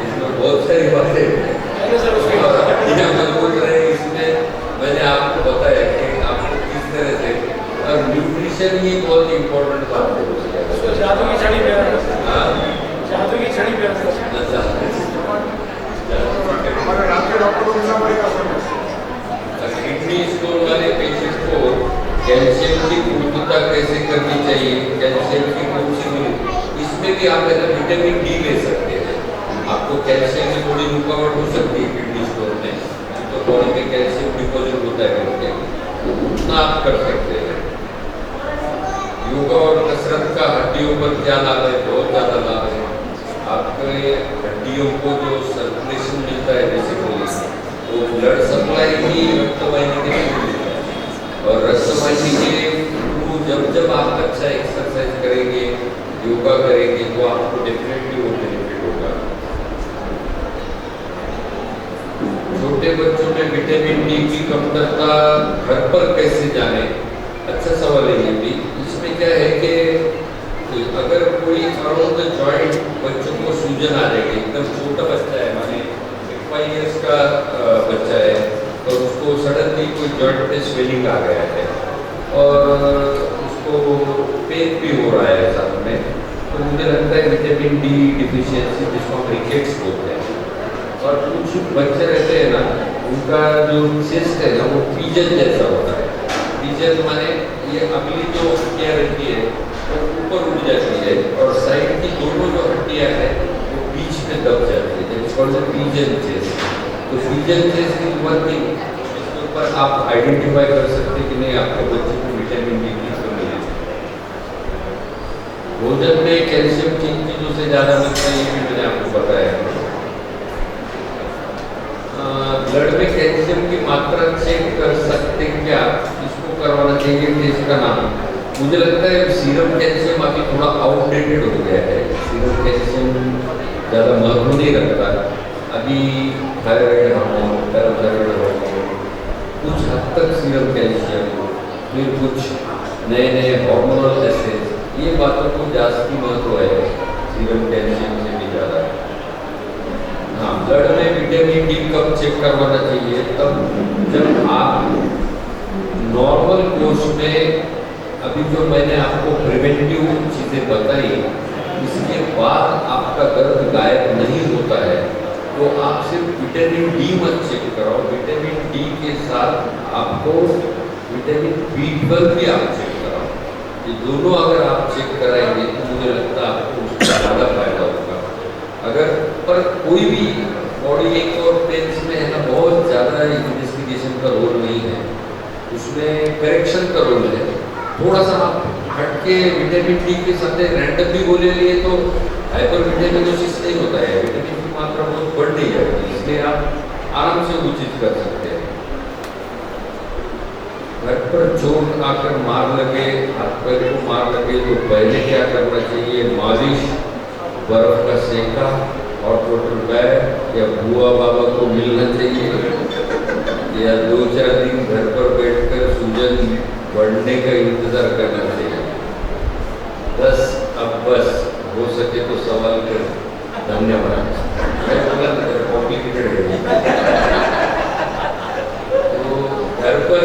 S5: इसमें बहुत सारी बातें हड्डियां मजबूत रहे, इसमें मैंने आपको बताया कि आपको किस तरह से, और न्यूट्रिशन ही बहुत इम्पोर्टेंट बात है।
S8: जादू की छड़ी पे जादू की छड़ी पे
S4: हमारे राज्य डॉक्टर को मिलना पड़ेगा सर।
S5: किडनी स्टोन वाले पेशेंट को कैल्शियम की पूर्तता कैसे करनी चाहिए, कैल्शियम की कौन सी गोली, इसमें भी आप विटामिन डी ले सकते हैं। आपको कैल्शियम की थोड़ी रुकावट हो सकती है किडनी स्टोन में, तो बॉडी में कैल्शियम डिपॉजिट होता है, उतना आप कर सकते हैं। योगा और कसरत का हड्डियों पर क्या लाभ है? बहुत ज़्यादा लाभ है। आपके हड्डियों को जो सर्कुलेशन मिलता है बेसिकली, वो ब्लड सप्लाई ही रक्त वाहिनी के थ्रू मिलता है। और रक्त वाहिनी के थ्रू जब आप अच्छा एक्सरसाइज करेंगे, योगा करेंगे, तो आपको डेफिनेटली वो बेनिफिट होगा। छोटे बच्चों में विटामिन डी की कमतरता घर पर कैसे जाने, अच्छा सवाल है ये भी। इसमें क्या है कि अगर कोई अराउंड द जॉइंट बच्चों को सूजन आ जाएगी, एकदम छोटा बच्चा है, माने 5 इयर्स का बच्चा है, और उसको सडनली कोई जॉइंट में स्वेलिंग आ गया है और उसको पेन भी हो रहा है साथ में, तो मुझे लगता है विटामिन डी डिफिशियंसी, जिसको हम रिकेट्स बोलते हैं। और कुछ बच्चे रहते हैं ना, उनका जो चेस्ट है ना, वो पीजन जैसा होता है। पीजन माने ये अगली जो हड्डियाँ रहती है वो ऊपर उठ जाती है और साइड की दोनों जो हड्डियाँ हैं वो बीच में दब जाती है, जिसको पीजन चेस्ट। तो पीजन चेस्ट की वर्किंग, इसके ऊपर आप आइडेंटिफाई कर सकते हैं कि नहीं आपके बच्चे को विटामिन डी की कमी है। भोजन में कैल्शियम किन चीज़ों से ज़्यादा मिलता है, ये भी मैंने आपको बताया। ब्लड में कैल्शियम की मात्रा चेक कर सकते क्या, इसको करवाना चाहिए टेस्ट का नाम। मुझे लगता है सीरम कैल्शियम अभी थोड़ा आउटडेटेड हो गया है, सीरम कैल्शियम ज़्यादा महत्व नहीं रखता। अभी थायराइड हार्मोन, पैराथायराइड हार्मोन, कुछ हद तक सीरम कैल्शियम, फिर कुछ नए हार्मोनल एसिड, ये बातों को जास्ती महत्व है सीरम कैल्शियम से भी ज़्यादा। हाँ, ब्लड में विटामिन डी कब चेक करवाना चाहिए, तब जब आप नॉर्मल कोर्स में, अभी जो मैंने आपको प्रिवेंटिव चीज़ें बताई, इसके बाद आपका दर्द गायब नहीं होता है, तो आप सिर्फ विटामिन डी मत चेक कराओ। विटामिन डी के साथ आपको विटामिन B12 भी आप चेक कराओ। ये दोनों अगर आप चेक कराएंगे तो मुझे लगता है आपको उसका ज़्यादा फायदा होगा। अगर पर कोई भी बॉडी एक और पेन्स में है ना, बहुत ज़्यादा इन्वेस्टिगेशन का रोल नहीं है, उसमें करेक्शन का रोल है। थोड़ा सा आप हटके विटामिन डी के साथ रैंडमली बोले लिए तो हाइपरविटामिनोसिस नहीं होता है, विटामिन की मात्रा बहुत बढ़ नहीं जाती, इसलिए आप आराम से वो चीज़ कर सकते हैं। घर पर चोट आकर मार लगे, हाथ पैर को मार लगे, तो पहले क्या करना चाहिए, मालिश, बर्फ का सेका और टोटल बैग, या बुआ बाबा को मिलना चाहिए, या 2-4 दिन घर पर बैठकर सूजन बढ़ने का इंतज़ार करना चाहिए। बस हो सके तो सवाल कर। धन्यवाद। मैं बोला कॉम्प्लिकेटेड है। तो घर पर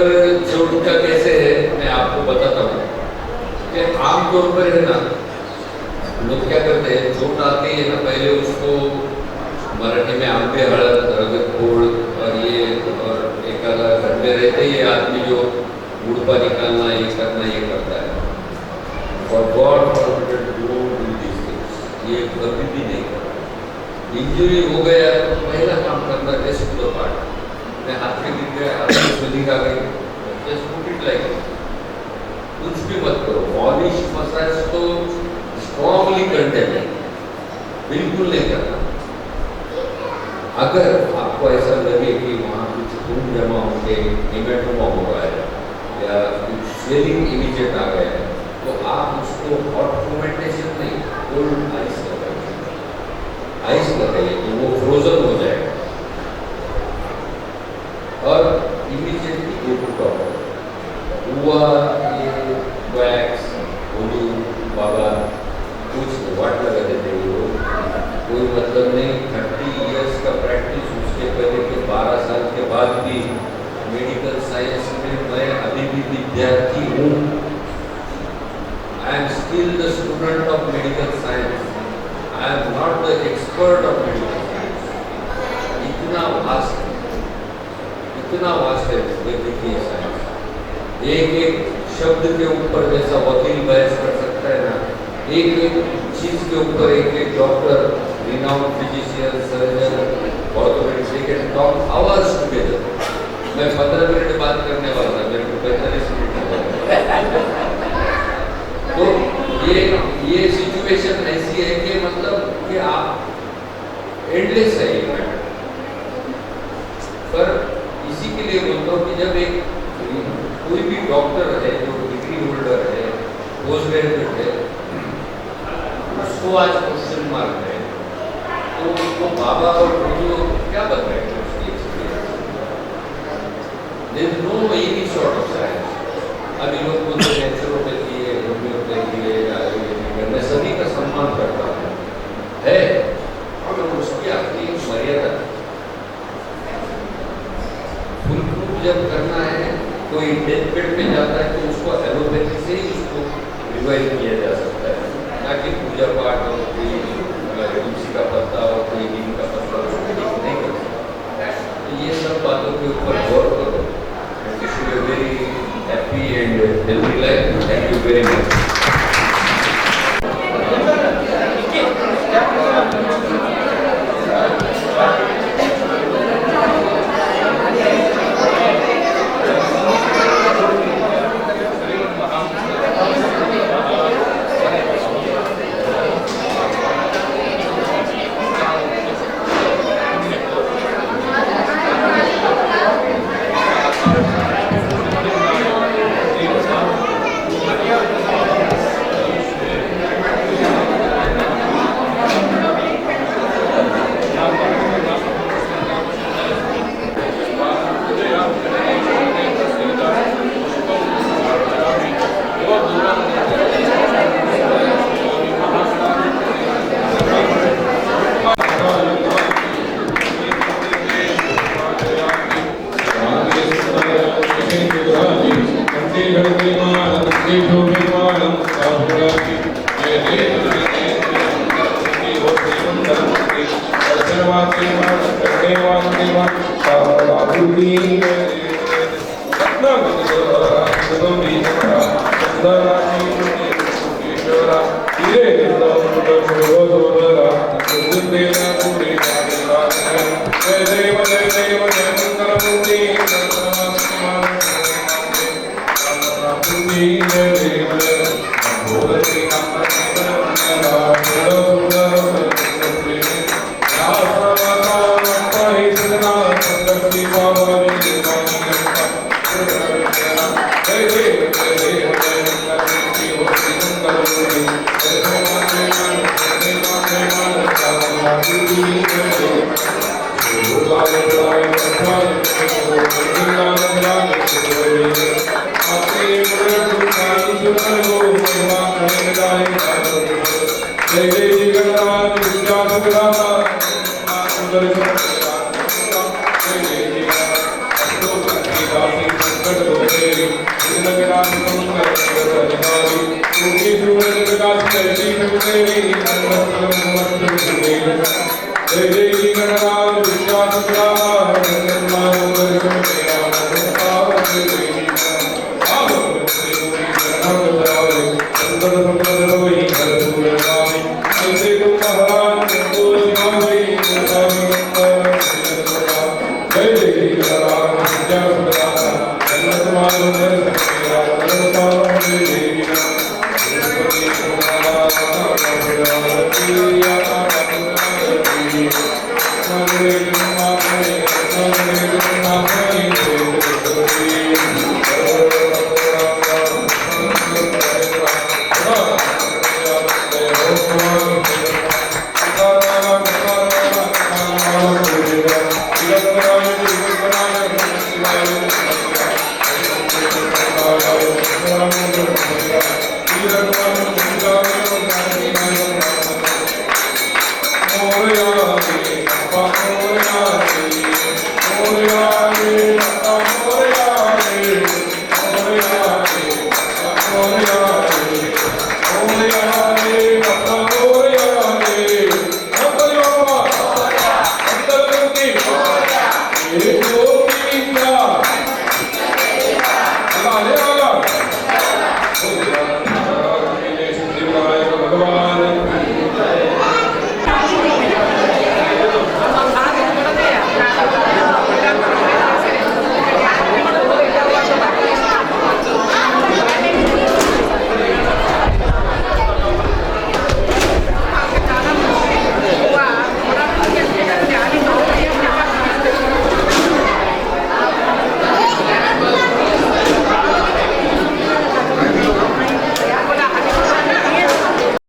S5: चोट का कैसे है मैं आपको बताता हूँ कि आमतौर पर है ना, लोग क्या करते हैं, चोट आती है ना, पहले उसको मराठी में आंबे हड़द, रगत फोड़, और ये और एक घर में रहते ही आदमी जो गुड़पा निकालना, ये करना, ये करता है। और God forbid don't do this things, ये कभी भी नहीं करना। इंजरी हो गया तो पहला काम करना, रेस्ट द पार्ट। मैं हाथ में गिर गया, हाथ में स्वेलिंग आ गई, जस्ट पुट इट लाइक, कुछ भी मत करो। मॉलिश मसाज तो स्ट्रॉन्गली कंटेंट, बिल्कुल नहीं करना। अगर आपको ऐसा लगे कि वहाँ कुछ खून जमा होके हेमेटोमा हो रहा है या कुछ स्वेलिंग इमीडिएट आ गया है, तो आप उसको हॉट फोमेंटेशन नहीं, कोल्ड आइस लगाइए। आइस लगाइए तो वो फ्रोजन हो जाएगा और इमीडिएटली गो टू डॉक्टर। हुआ ये वैक्स, होलू, बाबा कुछ वाट लगा देते हैं वो, कोई मतलब नहीं। 30 इयर्स का प्रैक्टिस, उसके पहले के 12 साल के बाद भी मेडिकल साइंस में मैं अभी भी विद्यार्थी हूँ। I am still the student of medical science, I am not the expert of medical science. इतना वास्ट है वैद्यकीय साइंस। एक शब्द के ऊपर जैसा वकील बहस कर सकता है ना, एक चीज के ऊपर एक doctor, renowned physician, surgeon, orthopedist, they can talk hours together. मैं 15 मिनट बात करने वाला था, मेरे को 45 मिनट तो ये सिचुएशन ऐसी है कि मतलब कि आप एंडलेस है ये मैटर। पर इसी के लिए बोलता हूँ कि जब एक कोई भी डॉक्टर है जो डिग्री होल्डर है, पोस्ट ग्रेजुएट है, उसको आज क्वेश्चन मार्क है, तो उसको बाबा और गुरु क्या बताएंगे उसकी experience? There is no any sort of science. अभी लोग बोलते हैं नेचुरोपैथी है, होम्योपैथी है, आयुर्वेदिक है, मैं सभी का सम्मान करता हूँ, है, और उसकी अपनी मर्यादा। फुल प्रूफ जब करना है, कोई डेथ बेड पे जाता है तो उसको एलोपैथी से ही उसको रिवाइव किया जा सकता है, ना कि पूजा पाठ और कोई तुलसी का पत्ता और कोई नीम का पत्ता उसको ठीक नहीं कर सकता। तो ये सब बातों के ऊपर गौर करो। Wish you a very happy and healthy life. Thank you very much.
S4: Oh, yeah.